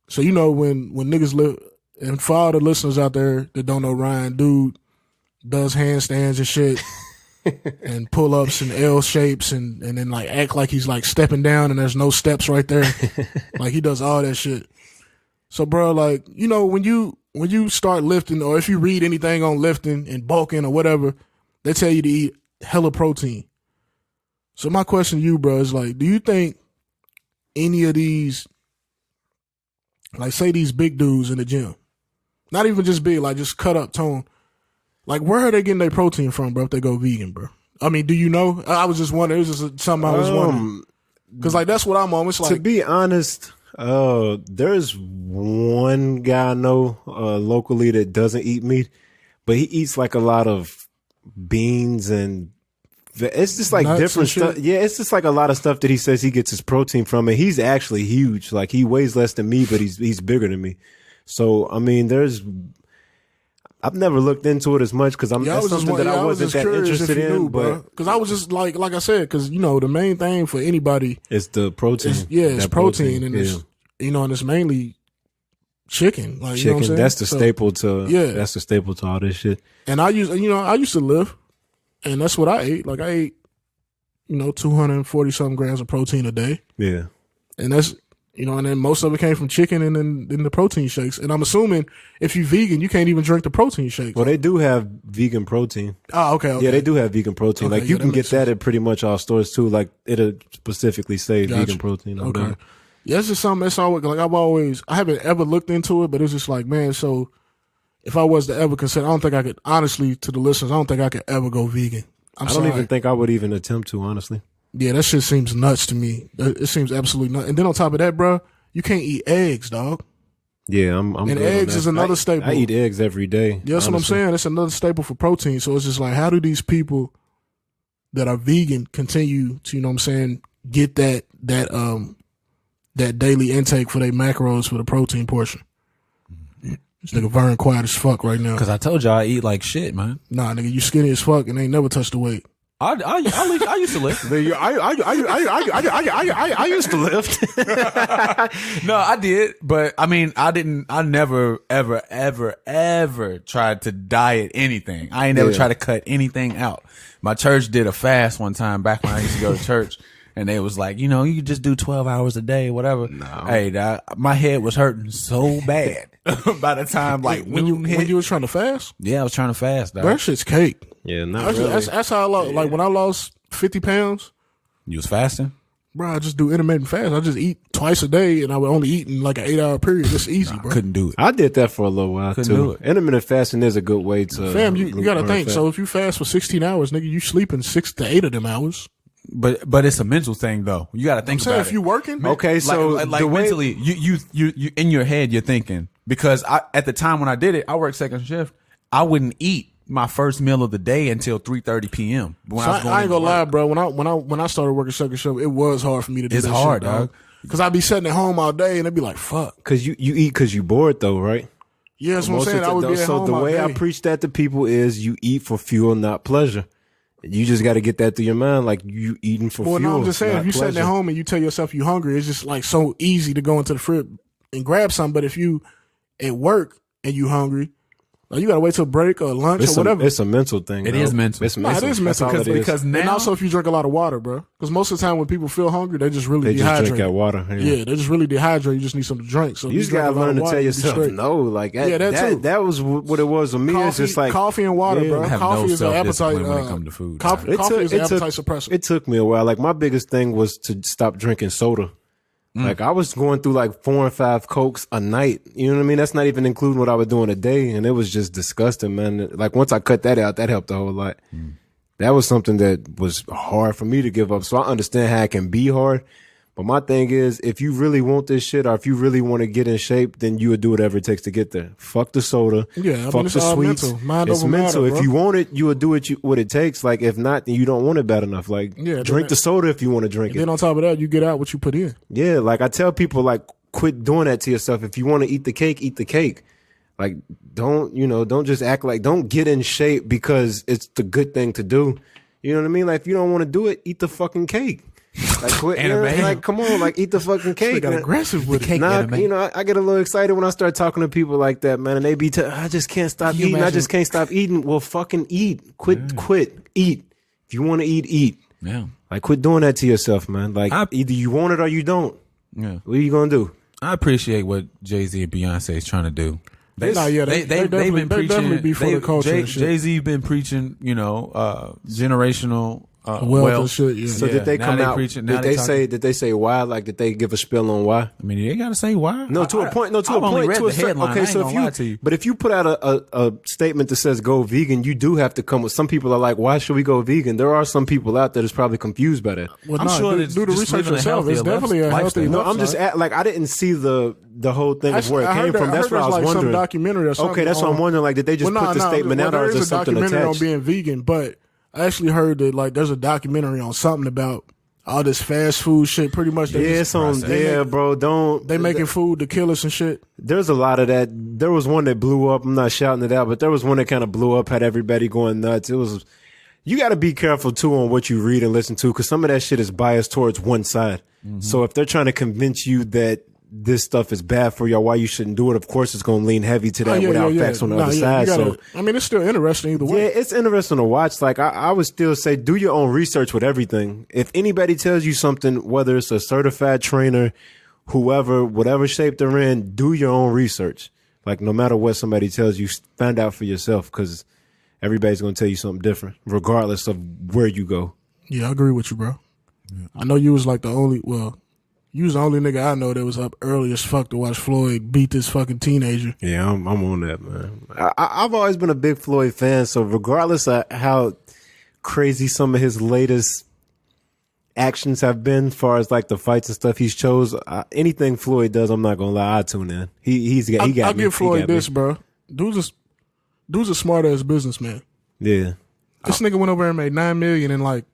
So you know when niggas live, and for all the listeners out there that don't know Ryan, dude does handstands and shit, and pull ups and L shapes, and then like act like he's like stepping down and there's no steps right there, like he does all that shit. So bro, like you know when you start lifting, or if you read anything on lifting and bulking or whatever, they tell you to eat hella protein. So my question to you, bro, is like, do you think any of these, like say these big dudes in the gym, not even just big, like just cut up tone, like where are they getting their protein from, bro, if they go vegan, bro? I mean, do you know? I was just wondering. It was just something I was wondering. Because like that's what I'm on. It's like, to be honest, there's one guy I know locally that doesn't eat meat, but he eats like a lot of beans and it's just like different stuff. Yeah, it's just like a lot of stuff that he says he gets his protein from, and he's actually huge. Like he weighs less than me, but he's bigger than me. So I mean, I've never looked into it as much because that's something that I wasn't that interested in. But because I was just like I said, because you know the main thing for anybody is the protein. It's protein, and it's and it's mainly chicken. Like chicken, you know what I'm saying? That's the staple to that's the staple to all this shit. And I used to live. And that's what I ate. Like I ate 240 something grams of protein a day. Yeah. And that's, and then most of it came from chicken and then the protein shakes. And I'm assuming if you're vegan, you can't even drink the protein shakes. Well, they do have vegan protein. Oh, okay. Yeah, they do have vegan protein. Okay, like you can get sense. that at pretty much all stores too. Like it'll specifically say Gotcha. vegan protein. Or Okay. whatever. Yeah, it's just something that's always, like I haven't ever looked into it, but it's just like, man, so if I was to ever consider, I don't think I could, honestly, to the listeners, I don't think I could ever go vegan. I don't even think I would even attempt to, honestly. Yeah, that shit seems nuts to me. It seems absolutely nuts. And then on top of that, bro, you can't eat eggs, dog. Yeah, I'm and good eggs on is that. another staple. I eat eggs every day. Yeah, that's what I'm saying. It's another staple for protein. So it's just like, how do these people that are vegan continue to, get that daily intake for their macros for the protein portion? This nigga Vern quiet as fuck right now. Because I told y'all I eat like shit, man. Nah, nigga, you skinny as fuck and ain't never touched the weight. I used to lift. I used to lift. No, I did, but I mean, I never, ever tried to diet anything. I ain't never tried to cut anything out. My church did a fast one time back when I used to go to church. And they was like, you could just do 12 hours a day, whatever. No. Hey, my head was hurting so bad by the time, like, when you was trying to fast? Yeah, I was trying to fast, dog. That shit's cake. Yeah, not really. That's how I lost, like, when I lost 50 pounds. You was fasting? Bro, I just do intermittent fast. I just eat twice a day, and I would only eat in, like, an 8-hour period. It's easy, bro. Couldn't do it. I did that for a little while, Couldn't too. do it. Intermittent fasting is a good way to... Fam, you got to think. So if you fast for 16 hours, nigga, you sleeping 6 to 8 of them hours. But it's a mental thing though. You got to think about it. If you working, okay, so like the way, mentally, you in your head you're thinking, because at the time when I did it, I worked second shift. I wouldn't eat my first meal of the day until 3:30 p.m. I ain't gonna lie, bro. When I started working second shift, it was hard for me to do. It's that hard, shit, dog. Because I'd be sitting at home all day and it'd be like, fuck. Because you eat because you bored though, right? Yeah, that's what I'm saying. I would be at home so the way I preach that to people is you eat for fuel, not pleasure. You just got to get that through your mind, like you eating for fuel. No, I'm just saying, if you sitting at home and you tell yourself you hungry, it's just like so easy to go into the fridge and grab something. But if you at work and you hungry, like you got to wait till break or lunch or whatever. It's a mental thing. It is mental. It's mental. It is mental because now, and also if you drink a lot of water, bro. Because most of the time when people feel hungry, they just really they dehydrated. just drink that water. Yeah, they just really dehydrated. You just need something to drink. So you just got to learn to tell yourself no. Like that was what it was with me. It's just like coffee and water, bro. Coffee is an appetite when it comes to food. Coffee is an appetite suppressor. It took me a while. Like my biggest thing was to stop drinking soda. Like I was going through like 4 and 5 Cokes a night. You know what I mean? That's not even including what I was doing a day. And it was just disgusting, man. Like once I cut that out, that helped a whole lot. That was something that was hard for me to give up. So I understand how it can be hard. But my thing is, if you really want this shit or if you really want to get in shape, then you would do whatever it takes to get there. Fuck the soda. Yeah, fuck the sweets. Mental. Mind it's over mental. matter, if you want it, you will do what it takes. Like if not, then you don't want it bad enough. Like drink the soda if you want to drink it. Then on top of that, you get out what you put in. Yeah, like I tell people, like quit doing that to yourself. If you want to eat the cake, eat the cake. Like don't just act like, don't get in shape because it's the good thing to do. You know what I mean? Like if you don't want to do it, eat the fucking cake. Like quit, like come on, like eat the fucking cake. Got aggressive with it. I get a little excited when I start talking to people like that, man, and they be I just can't stop eating. I just can't stop eating. Well, fucking eat. Quit, eat. If you want to eat, eat. Yeah. Like quit doing that to yourself, man. Like either you want it or you don't. Yeah. What are you gonna do? I appreciate what Jay-Z and Beyonce is trying to do. They've been preaching. Be for the culture. Jay-Z been preaching, generational wealth and shit. Yeah. So did they come out? Did they say why? Like did they give a spiel on why? I mean, they gotta say why. No, to a point. No, to a point. To a certain. Okay, so if you put out a statement that says go vegan, you do have to come with. Some people are like, why should we go vegan? There are some people out there that's probably confused by that. Well, I'm sure do the research yourself. It's definitely a healthy. No, I'm just like I didn't see the whole thing of where it came from. That's what I was wondering. Some documentary or something. Okay, that's what I'm wondering. Like, did they just put the statement out, or is there something attached? There is a documentary on being vegan, but I actually heard that like there's a documentary on something about all this fast food shit. Pretty much, bro. They making food to kill us and shit. There's a lot of that. There was one that blew up. I'm not shouting it out, but there was one that kind of blew up, had everybody going nuts. It was. You got to be careful too on what you read and listen to, because some of that shit is biased towards one side. Mm-hmm. So if they're trying to convince you that this stuff is bad for you or why you shouldn't do it, of course it's going to lean heavy to that without facts on the other side. So I mean, it's still interesting either way. Yeah, it's interesting to watch. Like I would still say, do your own research with everything. If anybody tells you something, whether it's a certified trainer, whoever, whatever shape they're in, do your own research. Like no matter what somebody tells you, find out for yourself because everybody's going to tell you something different, regardless of where you go. Yeah, I agree with you, bro. Yeah. I know you was like you was the only nigga I know that was up early as fuck to watch Floyd beat this fucking teenager. Yeah, I'm on that, man. I've always been a big Floyd fan, so regardless of how crazy some of his latest actions have been, as far as like the fights and stuff he's chose, anything Floyd does, I'm not gonna lie, I tune in. He got me. I'll give Floyd this, bro. Dude's a smart ass businessman. Yeah, this nigga went over there and made $9 million in like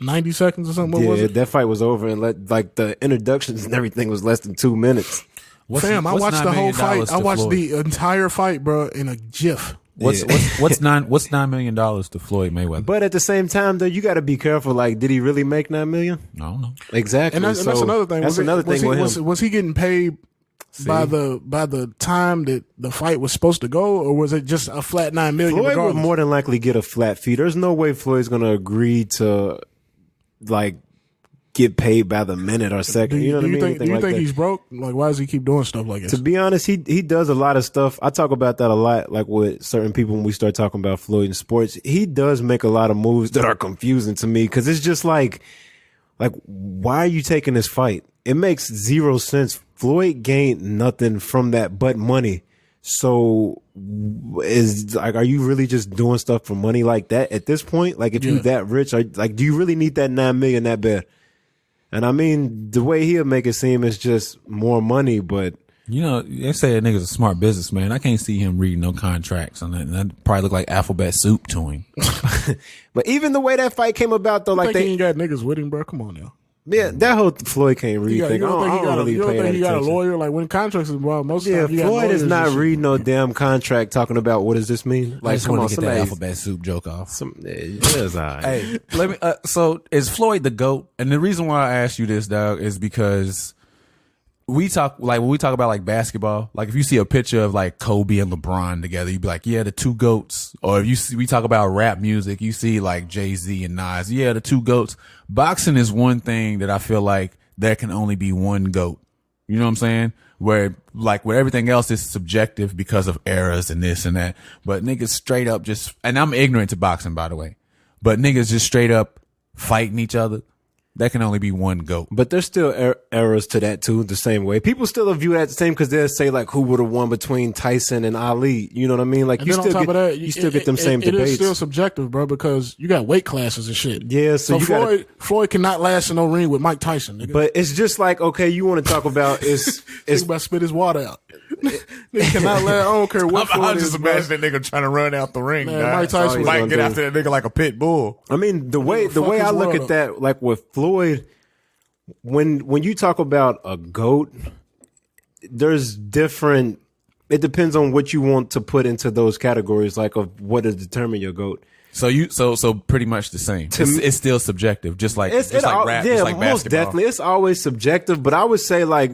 90 seconds or something. What was it? That fight was over and like the introductions and everything was less than 2 minutes. Fam, I watched the whole fight. I watched the entire fight, bro, in a GIF. What's $9 million to Floyd Mayweather? But at the same time, though, you got to be careful. Like, did he really make $9 million? No. Exactly. And that's another thing. That's another thing with him. Was he getting paid by the time that the fight was supposed to go, or was it just a flat $9 million? Floyd would more than likely get a flat fee. There's no way Floyd's going to agree to like get paid by the minute or second. You know what I mean? Do you think he's broke? Like, why does he keep doing stuff like this? To be honest, he does a lot of stuff. I talk about that a lot, like with certain people when we start talking about Floyd in sports. He does make a lot of moves that are confusing to me because it's just like why are you taking this fight? It makes zero sense. Floyd gained nothing from that but money. So are you really just doing stuff for money like that at this point? Like if you're that rich, do you really need that $9 million that bad? And I mean, the way he'll make it seem is just more money, but they say that nigga's a smart businessman. I can't see him reading no contracts on that. And that probably look like alphabet soup to him. But even the way that fight came about, though, like he ain't got niggas with him, bro. Come on now. Yeah, that whole Floyd can't read thing. You don't think he got a lawyer? Like when contracts is involved, most of the time Floyd is not reading no damn contract talking about what does this mean. Like, I just want to get that alphabet soup joke off. Hey, let me. So is Floyd the GOAT? And the reason why I asked you this, dog, is because when we talk about like basketball, like if you see a picture of like Kobe and LeBron together, you'd be like, yeah, the two GOATs. Or if we talk about rap music, you see like Jay-Z and Nas, yeah, the two GOATs. Boxing is one thing that I feel like there can only be one GOAT. You know what I'm saying? Where everything else is subjective because of eras and this and that. But niggas straight up and I'm ignorant to boxing, by the way, but niggas just straight up fighting each other. There can only be one GOAT. But there's still errors to that too, the same way. People still view that the same because they'll say like who would have won between Tyson and Ali. You know what I mean? Like you still get them same debates. It is still subjective, bro, because you got weight classes and shit. Yeah, so Floyd cannot last in no ring with Mike Tyson, nigga. But it's just like, okay, you want to talk about it's about to spit his water out. Nigga cannot last. I don't care what Floyd is. I just imagine that nigga trying to run out the ring. Man, Mike Tyson might get after that nigga like a pit bull. I mean, the way I look at that, like with Floyd, when you talk about a GOAT, there's different. It depends on what you want to put into those categories, like of what to determine your GOAT. So pretty much the same. It's still subjective, just like rap, just like most basketball. Definitely, it's always subjective. But I would say like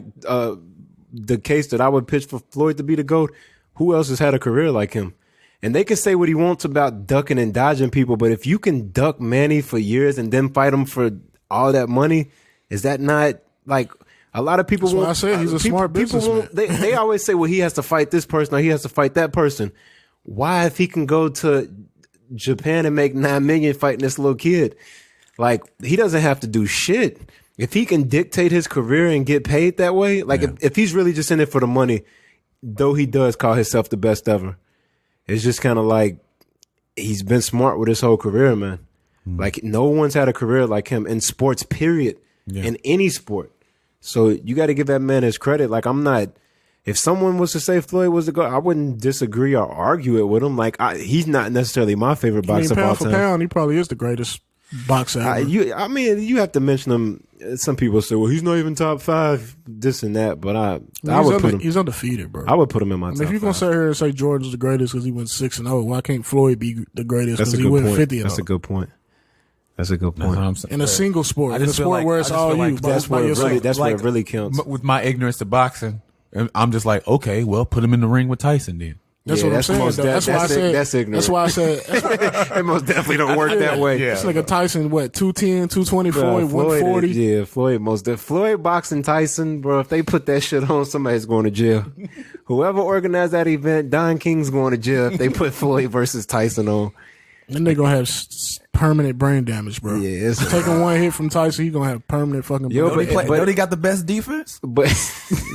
the case that I would pitch for Floyd to be the GOAT. Who else has had a career like him? And they can say what he wants about ducking and dodging people, but if you can duck Manny for years and then fight him for all that money, is that not like a lot of people? That's why I said he's a smart businessman. They always say, well, he has to fight this person or he has to fight that person. Why, if he can go to Japan and make $9 million fighting this little kid, like he doesn't have to do shit. If he can dictate his career and get paid that way, like if he's really just in it for the money, though he does call himself the best ever, it's just kind of like he's been smart with his whole career, man. Like no one's had a career like him in sports, period, in any sport. So you got to give that man his credit. Like if someone was to say Floyd was the GOAT, I wouldn't disagree or argue it with him. Like he's not necessarily my favorite boxer of all time. Pound for pound, he probably is the greatest boxer ever. You have to mention him. Some people say, well, he's not even top 5, this and that. But I would put him. He's undefeated, bro. I would put him in my top 5. If you're going to sit here and say Jordan's the greatest because he went 6-0, why can't Floyd be the greatest because he went 50-0? That's a good point. That's a good point. That's what I'm saying. In a single sport, in a just feel sport like- where it's I just all feel you. like That's where it really counts. With my ignorance to boxing, I'm just like, okay, well, put him in the ring with Tyson then. That's Yeah, what I'm that's saying. most- though. That's why I said. that's ignorant. That's why I said. It most definitely don't work that way. Yeah. This nigga Tyson, what, 210, 220, Floyd, Floyd, 140? yeah, Floyd boxing Tyson, bro. If they put that shit on, somebody's going to jail. Whoever organized that event, Don King's going to jail if they put Floyd versus Tyson on. Then they gonna have permanent brain damage, bro. Yeah, it's Taking one hit from Tyson, he gonna have permanent fucking. Yo, brain but- Don't he got the best defense? but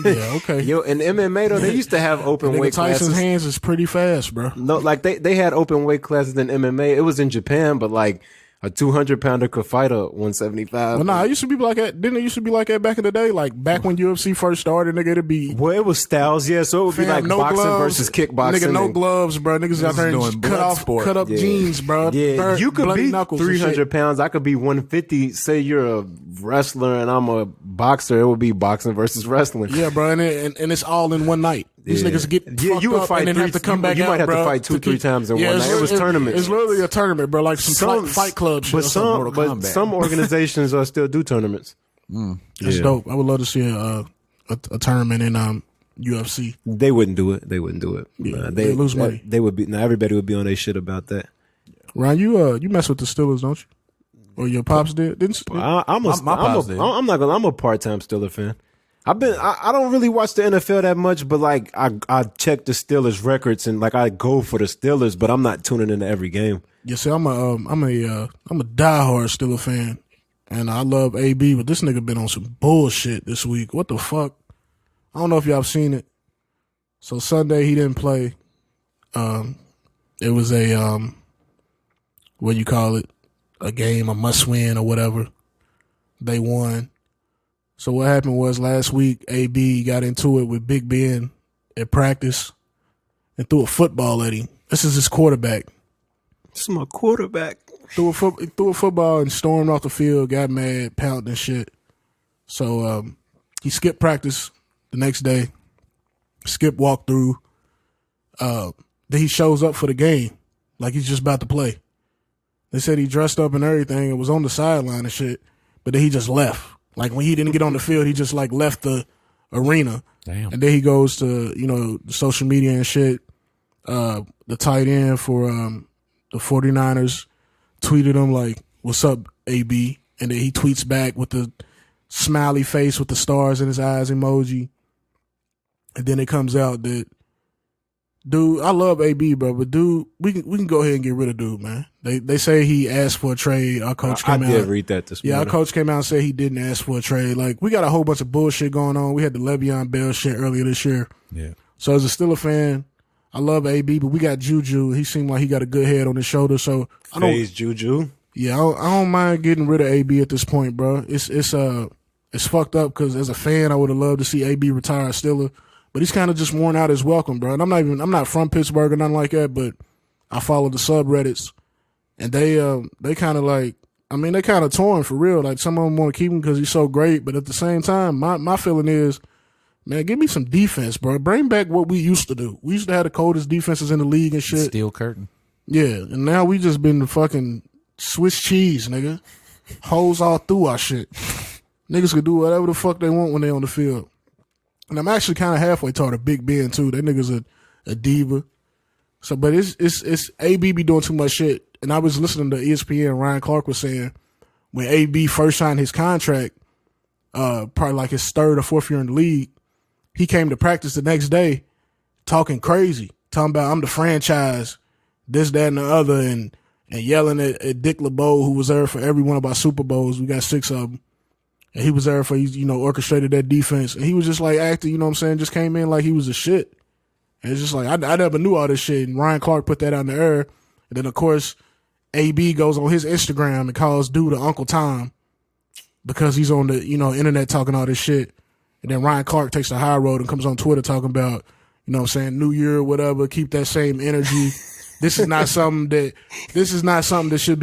yeah, okay. yo, in MMA though, they used to have open Nigga weight Tyson's classes. hands is pretty fast, bro. No, like they had open weight classes in MMA. It was in Japan, but like a 200-pounder could fight a 175. Well, nah, it used to be like that. Didn't it used to be like that back in the day? Like back when UFC first started, nigga, it'd be Well, it was styles, yeah. So it would be like no boxing gloves, versus kickboxing. Nigga, no and- gloves, bro. Niggas out there and doing just blood cut up Yeah. jeans, bro. Yeah, Burnt you could bloody be knuckles and 300 shit. pounds. I could be 150. Say you're a wrestler and I'm a boxer. It would be boxing versus wrestling. Yeah, bro, and it's all in one night. These Yeah. niggas get Yeah, fucked you would up fight and then three- have to come you- back you out, might have to bro, fight two, three times in one it's night. It was literally- tournaments. It's literally a tournament, bro. Like some fight club shit. But or some Mortal but Kombat. some organizations still do tournaments. That's Yeah. dope. I would love to see a tournament in UFC. They wouldn't do it. They wouldn't do it. Yeah, Nah, they lose money. They would be. Nah, everybody would be on their shit about that. Ryan, you mess with the Steelers, don't you? Or your pops did? Didn't? I'm pops did. I'm a part-time Steelers fan. I don't really watch the NFL that much, but like I check the Steelers records and like I go for the Steelers, but I'm not tuning into every game. You see, I'm a diehard Steelers fan, and I love AB, but this nigga been on some bullshit this week. What the fuck? I don't know if y'all have seen it. So Sunday he didn't play. It was a what you call it, a game, a must win or whatever. They won. So what happened was last week AB got into it with Big Ben at practice and threw a football at him. This is his quarterback. This is my quarterback. Threw a football and stormed off the field, got mad, pounded and shit. So he skipped practice the next day. Skip walked through. Then he shows up for the game like he's just about to play. They said he dressed up and everything and was on the sideline and shit, but then he just left. Like when he didn't get on the field, he just like left the arena. Damn. And then he goes to, social media and shit. The tight end for the 49ers tweeted him like, "What's up, AB?" And then he tweets back with the smiley face with the stars in his eyes emoji. And then it comes out that, dude, I love AB, bro, but dude, we can go ahead and get rid of dude, man. They say he asked for a trade. Our coach I came out. did read that this Yeah, our morning. coach came out and said he didn't ask for a trade. Like, we got a whole bunch of bullshit going on. We had the Le'Veon Bell shit earlier this year. Yeah. So as a Steelers fan, I love AB, but we got Juju. He seemed like he got a good head on his shoulder. So I don't. Phase Juju. Yeah, I don't mind getting rid of AB at this point, bro. It's fucked up because as a fan, I would have loved to see AB retire a Steeler, but he's kind of just worn out his welcome, bro. And I'm not from Pittsburgh or nothing like that, but I follow the subreddits, and they kind of like, they kind of torn for real. Like some of them want to keep him because he's so great, but at the same time, my feeling is, man, give me some defense, bro. Bring back what we used to do. We used to have the coldest defenses in the league and shit. Steel curtain. Yeah, and now we just been the fucking Swiss cheese, nigga. Holes all through our shit. Niggas can do whatever the fuck they want when they on the field. And I'm actually kind of halfway toward a Big Ben too. That nigga's a diva. So, but it's AB be doing too much shit. And I was listening to ESPN. Ryan Clark was saying when AB first signed his contract, probably like his third or fourth year in the league, he came to practice the next day talking crazy, talking about I'm the franchise, this, that, and the other, and yelling at Dick LeBeau, who was there for every one of our Super Bowls. We got 6 of them. And he was there for, orchestrated that defense. And he was just like acting, just came in like he was a shit. And it's just like, I never knew all this shit. And Ryan Clark put that out in the air. And then, of course, AB goes on his Instagram and calls dude Uncle Tom because he's on the, internet talking all this shit. And then Ryan Clark takes the high road and comes on Twitter talking about, New Year, whatever, keep that same energy. This is not something that should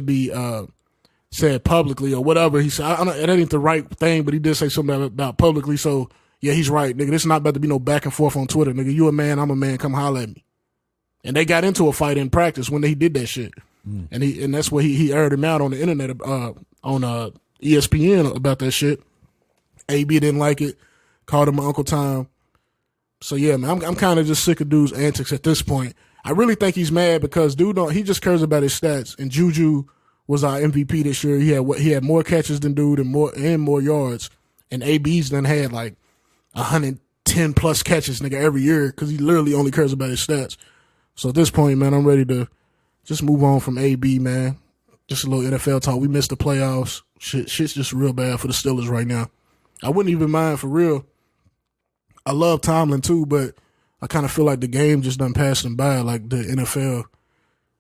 be said publicly or whatever. He said, I don't know, it ain't the right thing, but he did say something about publicly. So yeah, he's right, nigga. This is not about to be no back and forth on Twitter, nigga. You a man, I'm a man. Come holler at me. And they got into a fight in practice when he did that shit. and that's what he aired him out on the internet on ESPN about that shit. AB didn't like it, called him Uncle Tom. So yeah, man, I'm kind of just sick of dude's antics at this point. I really think he's mad because he just cares about his stats. And Juju was our MVP this year. He had more catches than dude and more yards. And AB's done had like 110 plus catches, nigga, every year because he literally only cares about his stats. So at this point, man, I'm ready to just move on from AB, man. Just a little NFL talk. We missed the playoffs. Shit's just real bad for the Steelers right now. I wouldn't even mind for real. I love Tomlin too, but I kind of feel like the game just done passed him by, like the NFL.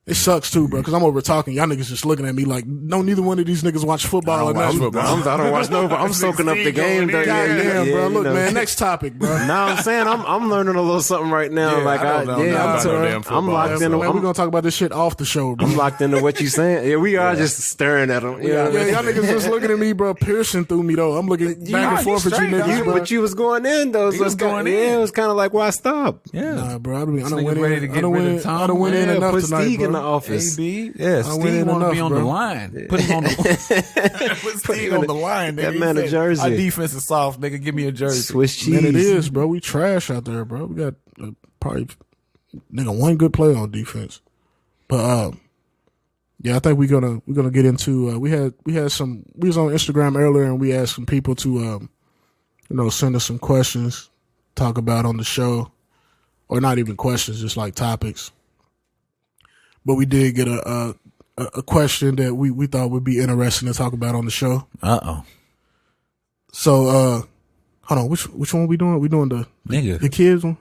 It sucks too, bro, because I'm over talking. Y'all niggas just looking at me like, no, neither one of these niggas watch football or nothing. I don't watch no, but I'm soaking up the game. Goddamn, bro. Look, man, next topic, bro. I'm saying I'm learning a little something right now. I'm locked in. We're going to talk about this shit off the show, bro. I'm locked into what you saying. Yeah, we are just staring at them. Yeah, y'all niggas just looking at me, bro, piercing through me, though. I'm looking back and forth at you niggas, bro. But you was going in, though. So it was kind of like, why stop? Yeah. Nah, bro, I don't win in enough put tonight, Steve in the bro. office. Yeah, Steve want to be on the line. Put him on the Put Steve on the line. That man a jersey. Our defense is soft, nigga. Give me a jersey. Swiss cheese. Man, it is, bro. We trash out there, bro. We got probably one good player on defense. But yeah, I think we're gonna get into. We was on Instagram earlier and we asked some people to send us some questions, talk about on the show, or not even questions, just like topics. But we did get a question that we thought would be interesting to talk about on the show. So, hold on, which one we doing? We doing the kids one?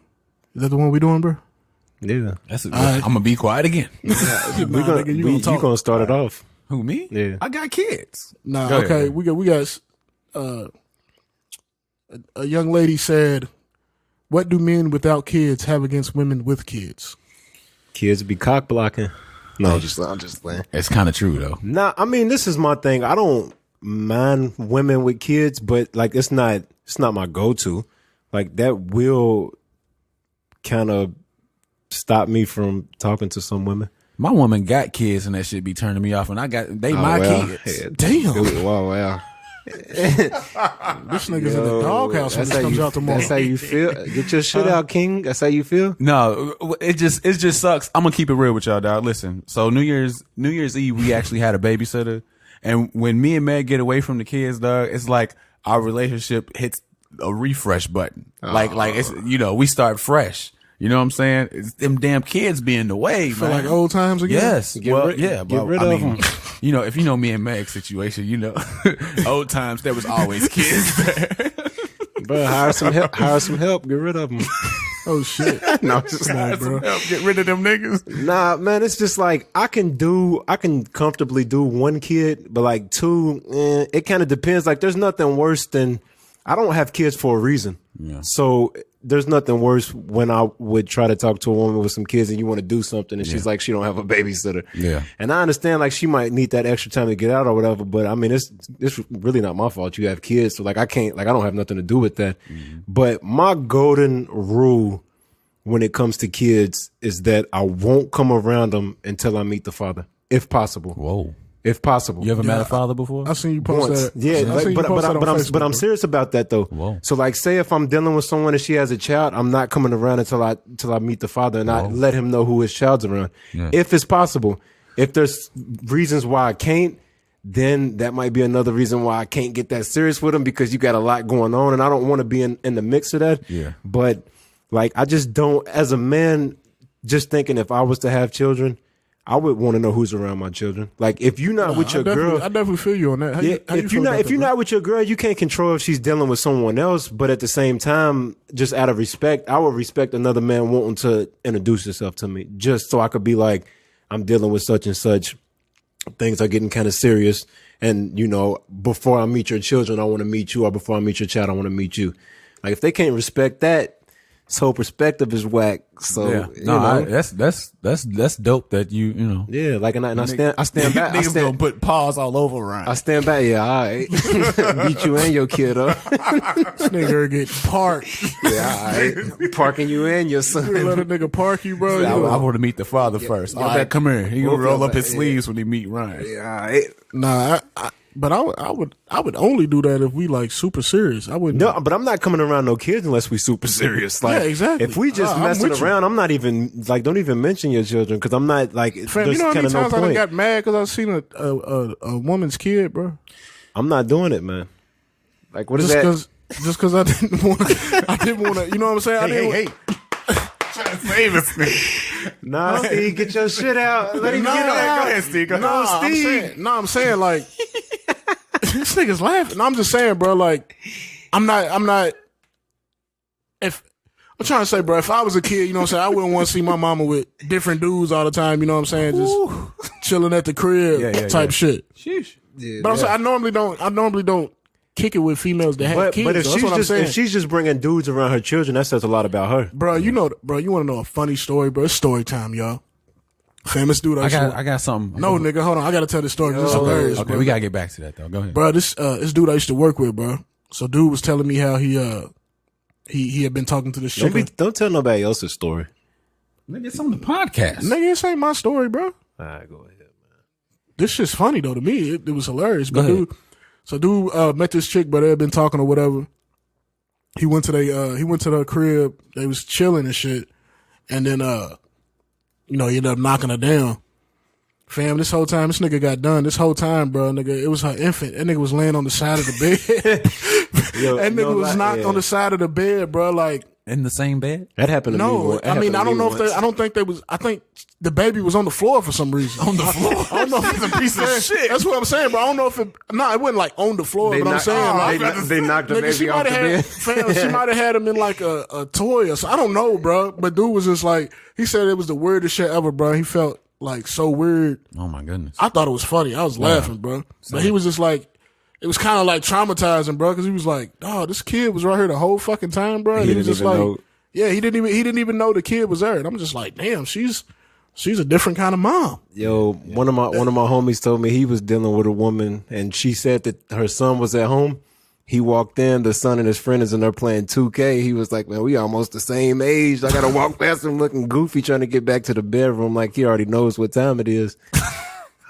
Is that the one we doing, bro? Yeah. I'm gonna be quiet again. You gonna start it off? Who, me? Yeah. I got kids. Nah, okay. Ahead. We got a young lady said, "What do men without kids have against women with kids?" Kids be cock blocking. No, I'm just playing. It's kind of true though. Nah, I mean, this is my thing. I don't mind women with kids, but like it's not my go-to. Like that will kind of stop me from talking to some women. My woman got kids and that shit be turning me off, and kids. Yeah. Damn. Wow. This nigga's in the doghouse when this comes out tomorrow. That's how you feel. Get your shit out, King. That's how you feel. No, it just sucks. I'm gonna keep it real with y'all, dog. Listen, so New Year's Eve, we actually had a babysitter, and when me and Meg get away from the kids, dog, it's like our relationship hits a refresh button. Like it's we start fresh. You know what I'm saying? It's them damn kids be in the way, feel man. like old times again. Yes. Get rid of them. If you know me and Meg's situation, old times there was always kids there. Bro, hire some help. Get rid of them. Oh shit! No, just not, bro. Get rid of them niggas. Nah, man, it's just like I can comfortably do one kid, but like two, it kind of depends. Like, there's nothing worse than I don't have kids for a reason. Yeah. So there's nothing worse when I would try to talk to a woman with some kids and you want to do something and she's like, she don't have a babysitter. Yeah. And I understand like she might need that extra time to get out or whatever, but I mean, it's really not my fault. You have kids. So like, I don't have nothing to do with that. Mm-hmm. But my golden rule when it comes to kids is that I won't come around them until I meet the father, if possible. Whoa. If possible. You ever met a father before? I've seen you post that. Yeah, but I'm serious about that though. Whoa. So like, say if I'm dealing with someone and she has a child, I'm not coming around until I meet the father and I let him know who his child's around. Yeah. If it's possible. If there's reasons why I can't, then that might be another reason why I can't get that serious with him, because you got a lot going on and I don't want to be in the mix of that. Yeah. But like, I just don't, as a man, just thinking if I was to have children, I would want to know who's around my children. Like, if you're not with your girl, I definitely feel you on that. If you're not with your girl, you can't control if she's dealing with someone else. But at the same time, just out of respect, I would respect another man wanting to introduce himself to me, just so I could be like, I'm dealing with such and such. Things are getting kind of serious, and before I meet your children, I want to meet you, or before I meet your child, I want to meet you. Like, if they can't respect that, His whole perspective is whack. So Yeah. No, that's dope that you know. Yeah, like and I stand back. Niggas gonna put paws all over Ryan. I stand back. Yeah, all right. Beat you and your kid up. This nigga get parked. Yeah, all right. Parking you and your son. You let a nigga park you, bro. I want to meet the father first. All right, come here. He gonna roll up his sleeves when he meet Ryan. Yeah, all right. Nah, but I would only do that if we like super serious. I wouldn't. No, but I'm not coming around no kids unless we super serious. Like, yeah, exactly. If we just messing around, I'm not even like. Don't even mention your children because I'm not like. Fam, you know how many times I got mad because I seen a woman's kid, bro. I'm not doing it, man. Like, what is that? Just because I didn't want to. You know what I'm saying? Hey. Trying to save us, Nah, Steve, get your shit out. Let him get it out. Go ahead, Steve. I'm saying like this nigga's laughing. No, I'm just saying, bro. Like, I'm not. If I'm trying to say, bro, if I was a kid, you know what I'm saying, I wouldn't want to see my mama with different dudes all the time. You know what I'm saying? Just chilling at the crib, type shit. Sheesh. Yeah, but I'm saying I normally don't kick it with females that have kids. But if she's just bringing dudes around her children, that says a lot about her, bro. You want to know a funny story, bro? It's story time, y'all. Famous dude. I got something. No, nigga, hold on. I gotta tell this story. This is hilarious. Okay, bro. we gotta get back to that though. Go ahead, bro. This dude I used to work with, bro. So dude was telling me how he had been talking to this chick. Don't tell nobody else's story. Nigga, it's on the podcast. Nigga, this ain't my story, bro. All right, go ahead, man. This shit's funny though to me. It was hilarious. But dude met this chick, but they had been talking or whatever. He went to their crib. They was chilling and shit, and then he ended up knocking her down. Fam, this whole time, this nigga got done. This whole time, bro, nigga, it was her infant. That nigga was laying on the side of the bed. That nigga was knocked on the side of the bed, bro, like. In the same bed? That happened to me. No, I mean, I don't know if I don't think they was, I think the baby was on the floor for some reason. On the floor? I don't know if it's a piece of shit. That's what I'm saying, bro. I don't know if it wasn't like on the floor, but I'm saying. They knocked the baby off the bed. Fam, she might have had him in like a toy or something. I don't know, bro. But dude was just like, he said it was the weirdest shit ever, bro. He felt like so weird. Oh my goodness. I thought it was funny. I was laughing, bro. But he was just like, it was kind of like traumatizing, bro, because he was like, "Oh, this kid was right here the whole fucking time, bro." And he was just like, "Yeah, he didn't even know the kid was there." And I'm just like, "Damn, she's a different kind of mom." Yo, one of my homies told me he was dealing with a woman, and she said that her son was at home. He walked in, the son and his friend is in there playing 2K. He was like, "Man, we almost the same age. I gotta walk past him looking goofy, trying to get back to the bedroom like he already knows what time it is."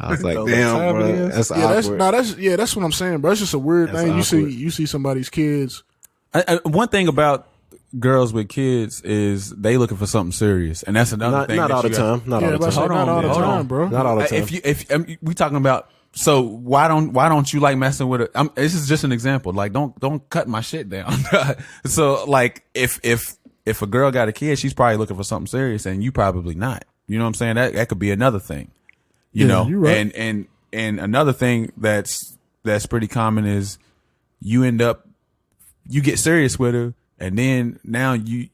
I was like, "Damn, bro, that's awkward." That's what I'm saying, bro. It's just a weird thing. You see somebody's kids. One thing about girls with kids is they looking for something serious, and that's another thing. Not all the time. Not all the time. Not all the time, bro. Not all the time. If we talking about, so why don't you like messing with it? This is just an example. Like, don't cut my shit down. So like, if a girl got a kid, she's probably looking for something serious, and you probably not. You know what I'm saying? That could be another thing. You know, you're right. And another thing that's pretty common is you get serious with her, and then now you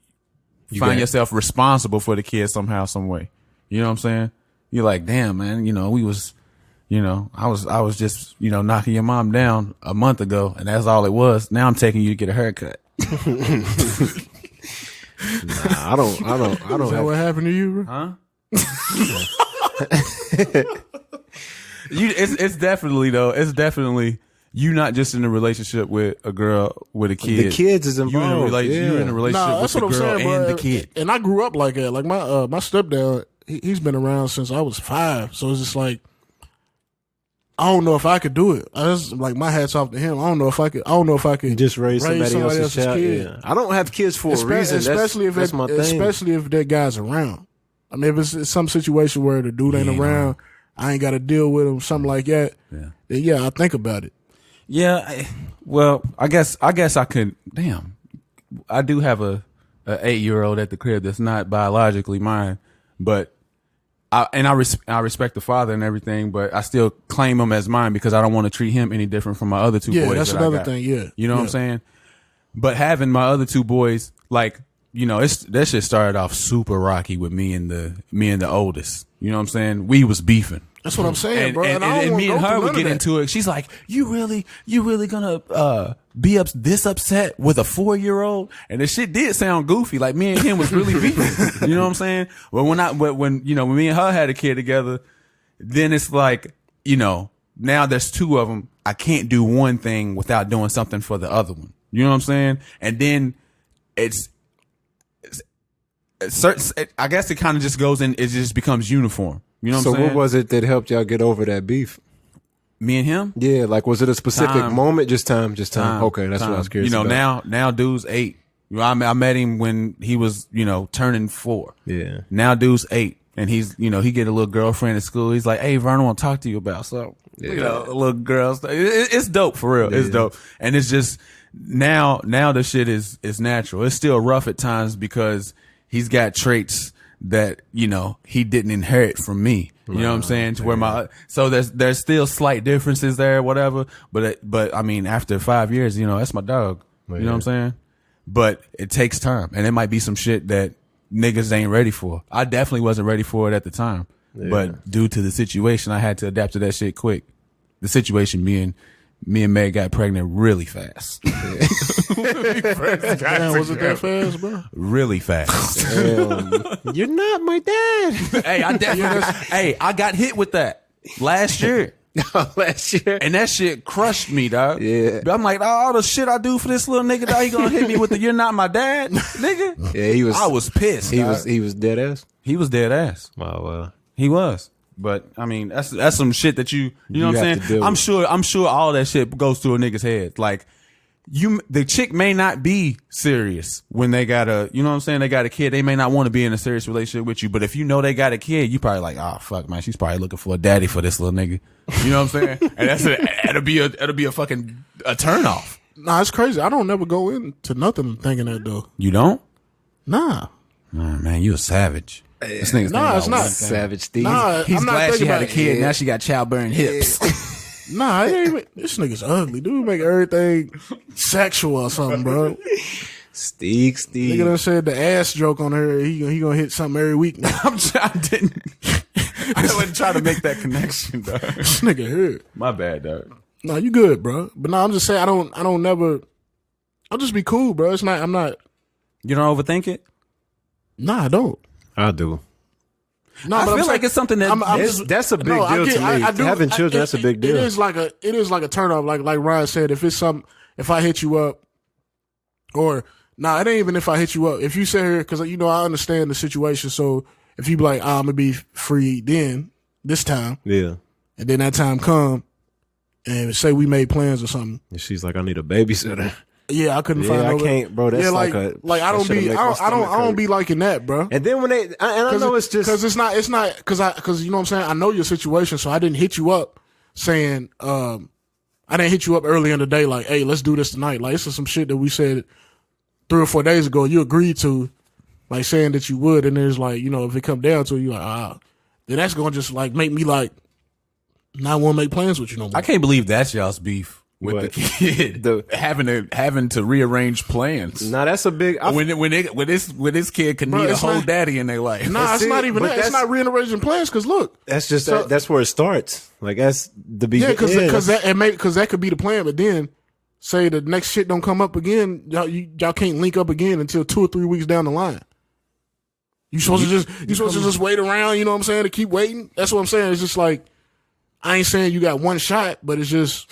find yourself responsible for the kid somehow, some way. You know what I'm saying? You're like, damn, man, we was, I was just, knocking your mom down a month ago, and that's all it was. Now I'm taking you to get a haircut. Nah, I don't. Is that what happened to you, bro? Huh? It's definitely you not just in a relationship with a girl with a kid. The kids is involved. You're in a relationship with the girl and the kid. And I grew up like that. Like my stepdad, he's been around since I was 5. So it's just like, I don't know if I could do it. I just like, my hat's off to him. I don't know if I could just raise somebody else's child. Kid. Yeah. I don't have kids for a reason. Especially that's my thing. Especially if that guy's around. I mean, if it's some situation where the dude ain't around, I ain't got to deal with him, something like that. Yeah. Then I think about it. Yeah. I guess I could. Damn, I do have a 8-year-old at the crib that's not biologically mine, but I respect the father and everything, but I still claim him as mine because I don't want to treat him any different from my other 2 boys. Yeah, that's another thing. Yeah, you know what I'm saying. But having my other 2 boys, like, that shit started off super rocky with me and the oldest. You know what I'm saying? We was beefing. That's what I'm saying, bro. And me and her would get into it. She's like, "You really gonna be this upset with a 4-year-old? And the shit did sound goofy. Like me and him was really beefing. You know what I'm saying? But when me and her had a kid together, then it's like, now there's two of them. I can't do one thing without doing something for the other one. You know what I'm saying? And then it's I guess it kind of just goes in. It just becomes uniform. You know what I'm saying? So what was it that helped y'all get over that beef? Me and him? Yeah, like was it a specific moment? Just time. Okay, that's time. what I was curious about. Now dude's 8. I met him when he was, turning 4. Yeah. Now dude's 8, and he's, he get a little girlfriend at school. He's like, hey, Vern, I want to talk to you about something. Yeah. A little girl. It's dope for real. Yeah. It's dope, and it's just now the shit is natural. It's still rough at times because he's got traits that he didn't inherit from me. You know what I'm saying? To where so there's still slight differences there, whatever. But I mean, after 5 years, that's my dog. You know what I'm saying? But it takes time, and it might be some shit that niggas ain't ready for. I definitely wasn't ready for it at the time, but due to the situation, I had to adapt to that shit quick. The situation, me and Meg got pregnant really fast. Damn, was it that fast, bro? Really fast. You're not my dad. Hey, I got hit with that last year. Last year. And that shit crushed me, dog. Yeah. I'm like, all the shit I do for this little nigga, dog, he gonna hit me with the "you're not my dad," nigga. Yeah, I was pissed. He was dead ass. He was dead ass. Wow. He was. But I mean, that's some shit that you know what I'm saying? I'm sure all that shit goes through a nigga's head. Like the chick may not be serious when they got they got a kid. They may not want to be in a serious relationship with you, but if you know they got a kid, you probably like, oh fuck, man, she's probably looking for a daddy for this little nigga. You know what I'm saying? And it'll be a fucking turn off. Nah, it's crazy. I don't never go into nothing thinking that though. You don't? Nah. Oh, man, you a savage. This nigga's it's not savage Steve. Nah, he's glad she had a kid. Yeah. Now she got childbearing hips. Nah, it ain't even, this nigga's ugly. Dude make everything sexual or something, bro. Steve. Nigga done said the ass joke on her. He gonna hit something every week. I wasn't trying to make that connection, dog. This nigga hurt. My bad, dog. Nah, you good, bro. But nah, I'm just saying I don't never. I'll just be cool, bro. I'm not. You don't overthink it? Nah, I don't. I do. No, I feel like it's something that that's a big deal to me. Having children, that's a big deal. It is like a turn off. Like Ryan said, if I hit you up, or it ain't even if I hit you up. If you say here, because I understand the situation. So if you be like, I'm gonna be free this time, yeah, and then that time come, and say we made plans or something, and she's like, I need a babysitter. Yeah, I couldn't find. I can't, bro. That's I don't be liking that, bro. And then when I know it's just because it's not because you know what I'm saying. I know your situation, so I didn't hit you up saying I didn't hit you up early in the day like, hey, let's do this tonight. Like this is some shit that we said 3 or 4 days ago. You agreed to, like saying that you would, and there's like if it come down to it, you like then that's gonna just like make me like not want to make plans with you no more. I can't believe that's y'all's beef. With the kid, having to rearrange plans. Nah, that's a big. When this kid can need a whole daddy in their life. Nah, it's not even that. It's not rearranging plans. Because look, that's just that's where it starts. Like that's the beginning. Yeah, because that could be the plan. But then say the next shit don't come up again, y'all can't link up again until 2 or 3 weeks down the line. You supposed to just wait around. You know what I'm saying? To keep waiting. That's what I'm saying. It's just like I ain't saying you got one shot, but it's just.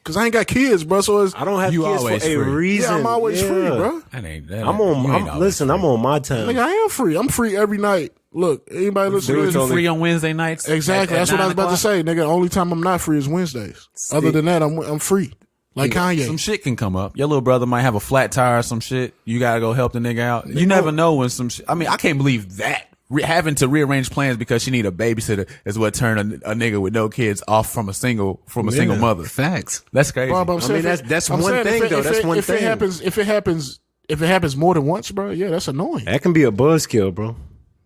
Cause I ain't got kids, bro. So I don't have kids for a reason. Yeah, I'm always free, bro. I'm on my time. Nigga, I am free. I'm free every night. Look, anybody listen to this? Free on Wednesday nights? Exactly. That's what I was about to say, nigga. The only time I'm not free is Wednesdays. Other than that, I'm free. Like Kanye. Some shit can come up. Your little brother might have a flat tire or some shit. You gotta go help the nigga out. You never know when some shit. I mean, I can't believe that. Having to rearrange plans because she need a babysitter is what turned a nigga with no kids off from a single mother. Facts. That's crazy. Bro, that's one thing though. That's one thing. If it happens more than once, bro, yeah, that's annoying. That can be a buzzkill, bro.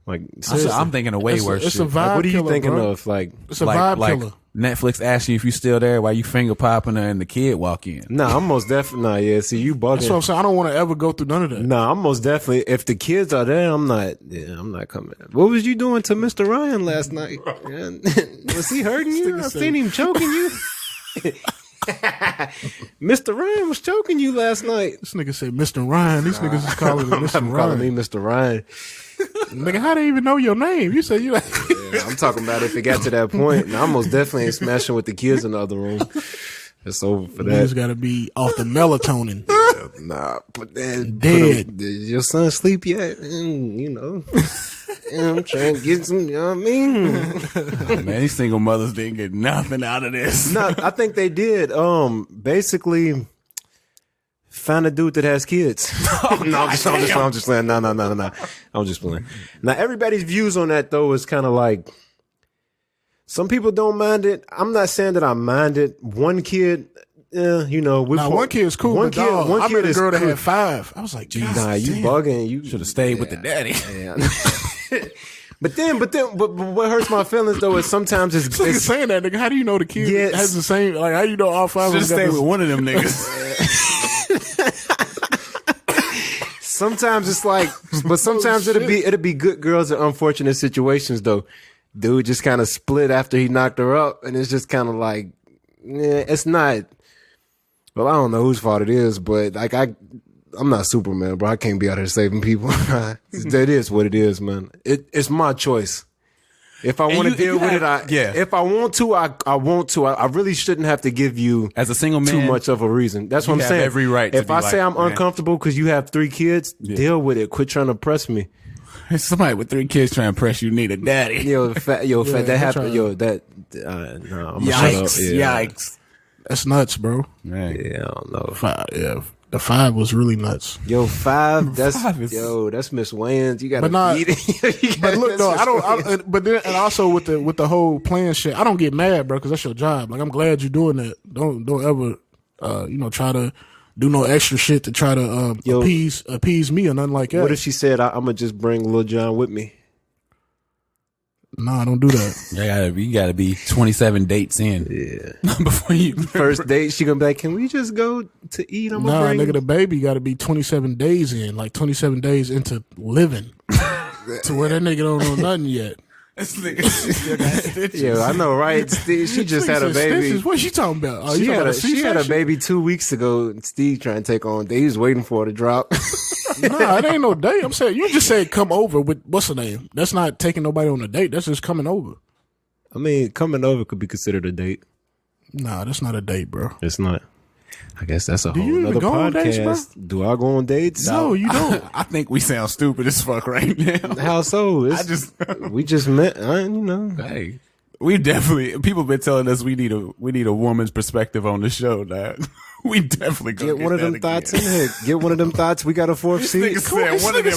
Like I'm thinking of way worse. It's shit. a vibe. What are you killer, thinking bro. of? Like it's a vibe killer. Netflix asks you if you still there while you finger popping her and the kid walk in. Nah, I'm most definitely not. Yeah, see, you bugging. That's what I'm saying. I don't want to ever go through none of that. Nah, I'm most definitely. If the kids are there, I'm not coming. What was you doing to Mr. Ryan last night? Was he hurting you? I seen him choking you. Mr. Ryan was choking you last night. This nigga said Mr. Ryan. These niggas is calling him Mr. I'm Ryan. calling me Mr. Ryan. Nigga, how they even know your name? You said you like. Yeah, I'm talking about if it got to that point. And I most definitely ain't smashing with the kids in the other room. It's over for that. Niggas got to be off the melatonin. Nah, but then Dead. Did your son sleep yet? You know, I'm trying to get some. You know what I mean? Oh, man, these single mothers didn't get nothing out of this. No, I think they did. Basically, find a dude that has kids. No, I'm just playing. No. I'm just playing. Now, everybody's views on that though is kind of like. Some people don't mind it. I'm not saying that I mind it. One kid, you know. One kid's cool. One kid I met a girl that had 5. I was like, Jesus, nah, you bugging. You should have stayed with the daddy. Yeah. But what hurts my feelings though is sometimes it's saying that, nigga. How do you know the kid has the same? Like, how you know all 5 of them? Should have stayed with one of them niggas. Sometimes it's like, but sometimes it'll be good girls in unfortunate situations though. Dude just kind of split after he knocked her up, and it's just kind of like, it's not. Well, I don't know whose fault it is, but like I'm not Superman, bro. I can't be out here saving people. That is what it is, man. It's my choice. If I want to deal with it, if I want to, I want to. I really shouldn't have to give you as a single man too much of a reason. That's what I'm saying. Every right. If I say I'm uncomfortable because you have 3 kids, deal with it. Quit trying to press me. Somebody with 3 kids trying to press you need a daddy. That happened. No, I'm Yikes. That's nuts, bro. Man. Yeah, I don't know. 5, the 5 was really nuts. 5. That's Miss Wayans. You gotta beat it. But look, though, but then, and also with the whole playing shit, I don't get mad, bro, because that's your job. Like, I'm glad you're doing that. Don't ever, try to do no extra shit to try to appease me or nothing like that. What if she said, I'm gonna just bring Lil Jon with me? Nah, don't do that. You gotta be 27 dates in. Yeah. Before you first date, she gonna be like, can we just go to eat? Nigga, the baby gotta be 27 days in, like 27 days into living. To where that nigga don't know nothing yet. This nigga still got stitches. Yeah, I know, right? She just had a baby. Stitches? What you talking about? Oh, she had a baby 2 weeks ago. Steve trying to take on. He was waiting for her to drop. Nah, it ain't no date. I'm saying you just said come over with what's the name? That's not taking nobody on a date. That's just coming over. I mean, coming over could be considered a date. Nah, that's not a date, bro. It's not. I guess that's a whole other podcast. Dates, do I go on dates? No, you don't. I think we sound stupid as fuck right now. How so? We just met. Hey, we definitely. People been telling us we need a woman's perspective on the show. Now we definitely get one of them thoughts in here. Get one of them thoughts. We got a 4th seat. This nigga said one of them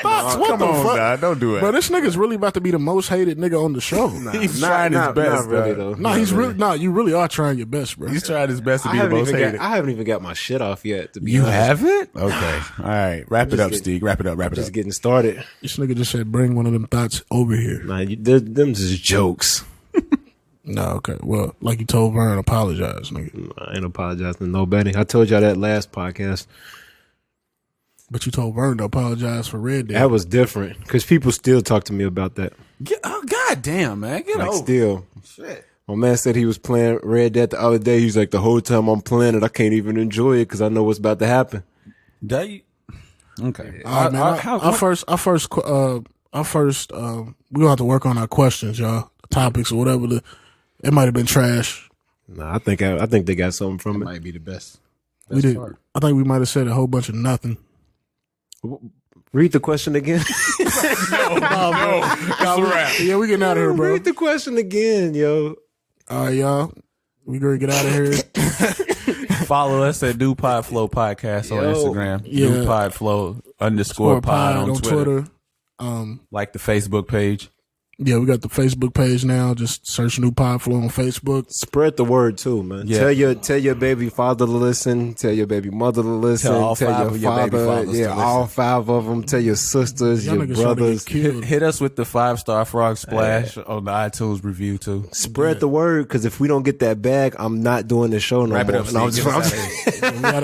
thoughts. What the fuck? Nah, don't do it. Bro, this nigga's really about to be the most hated nigga on the show. He's trying his best, not really though. No, he's really. No, you really are trying your best, bro. He's trying his best to be the most hated. I haven't even got my shit off yet. To be you honest. haven't? Okay, all right. Wrap it up, Steve. Wrap it up. Just getting started. This nigga just said, "Bring one of them thoughts over here." Nah, them just jokes. No, okay. Well, like you told Vern, apologize, nigga. I ain't apologizing to nobody. I told y'all that last podcast. But you told Vern to apologize for Red Dead. That was different because people still talk to me about that. God damn, man. Get over. Still. Shit. My man said he was playing Red Dead the other day. He's like, the whole time I'm playing it, I can't even enjoy it because I know what's about to happen. Okay. All right, man. First, we gonna have to work on our questions, y'all. The topics or whatever. It might have been trash. Nah, I think they got something from it. Might be the best. We did. Part. I think we might have said a whole bunch of nothing. Read the question again. No, that's a wrap. Yeah, we getting out of here, bro. Read the question again, yo. All right, y'all. We gonna get out of here. Follow us at New Pod Flow Podcast on Instagram. Yeah. New Pod Flow _pod on Twitter. Like the Facebook page. Yeah, we got the Facebook page now. Just search New Pod Flow on Facebook. Spread the word too, man. Yeah. Tell your baby father to listen. Tell your baby mother to listen. Tell all five of your baby fathers. Yeah, all 5 of them. Tell your sisters, your brothers. Hit us with the 5-star frog splash on the iTunes review too. Spread the word, because if we don't get that bag, I'm not doing the show no more. Wrap it up. We out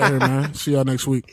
of here, man. See y'all next week.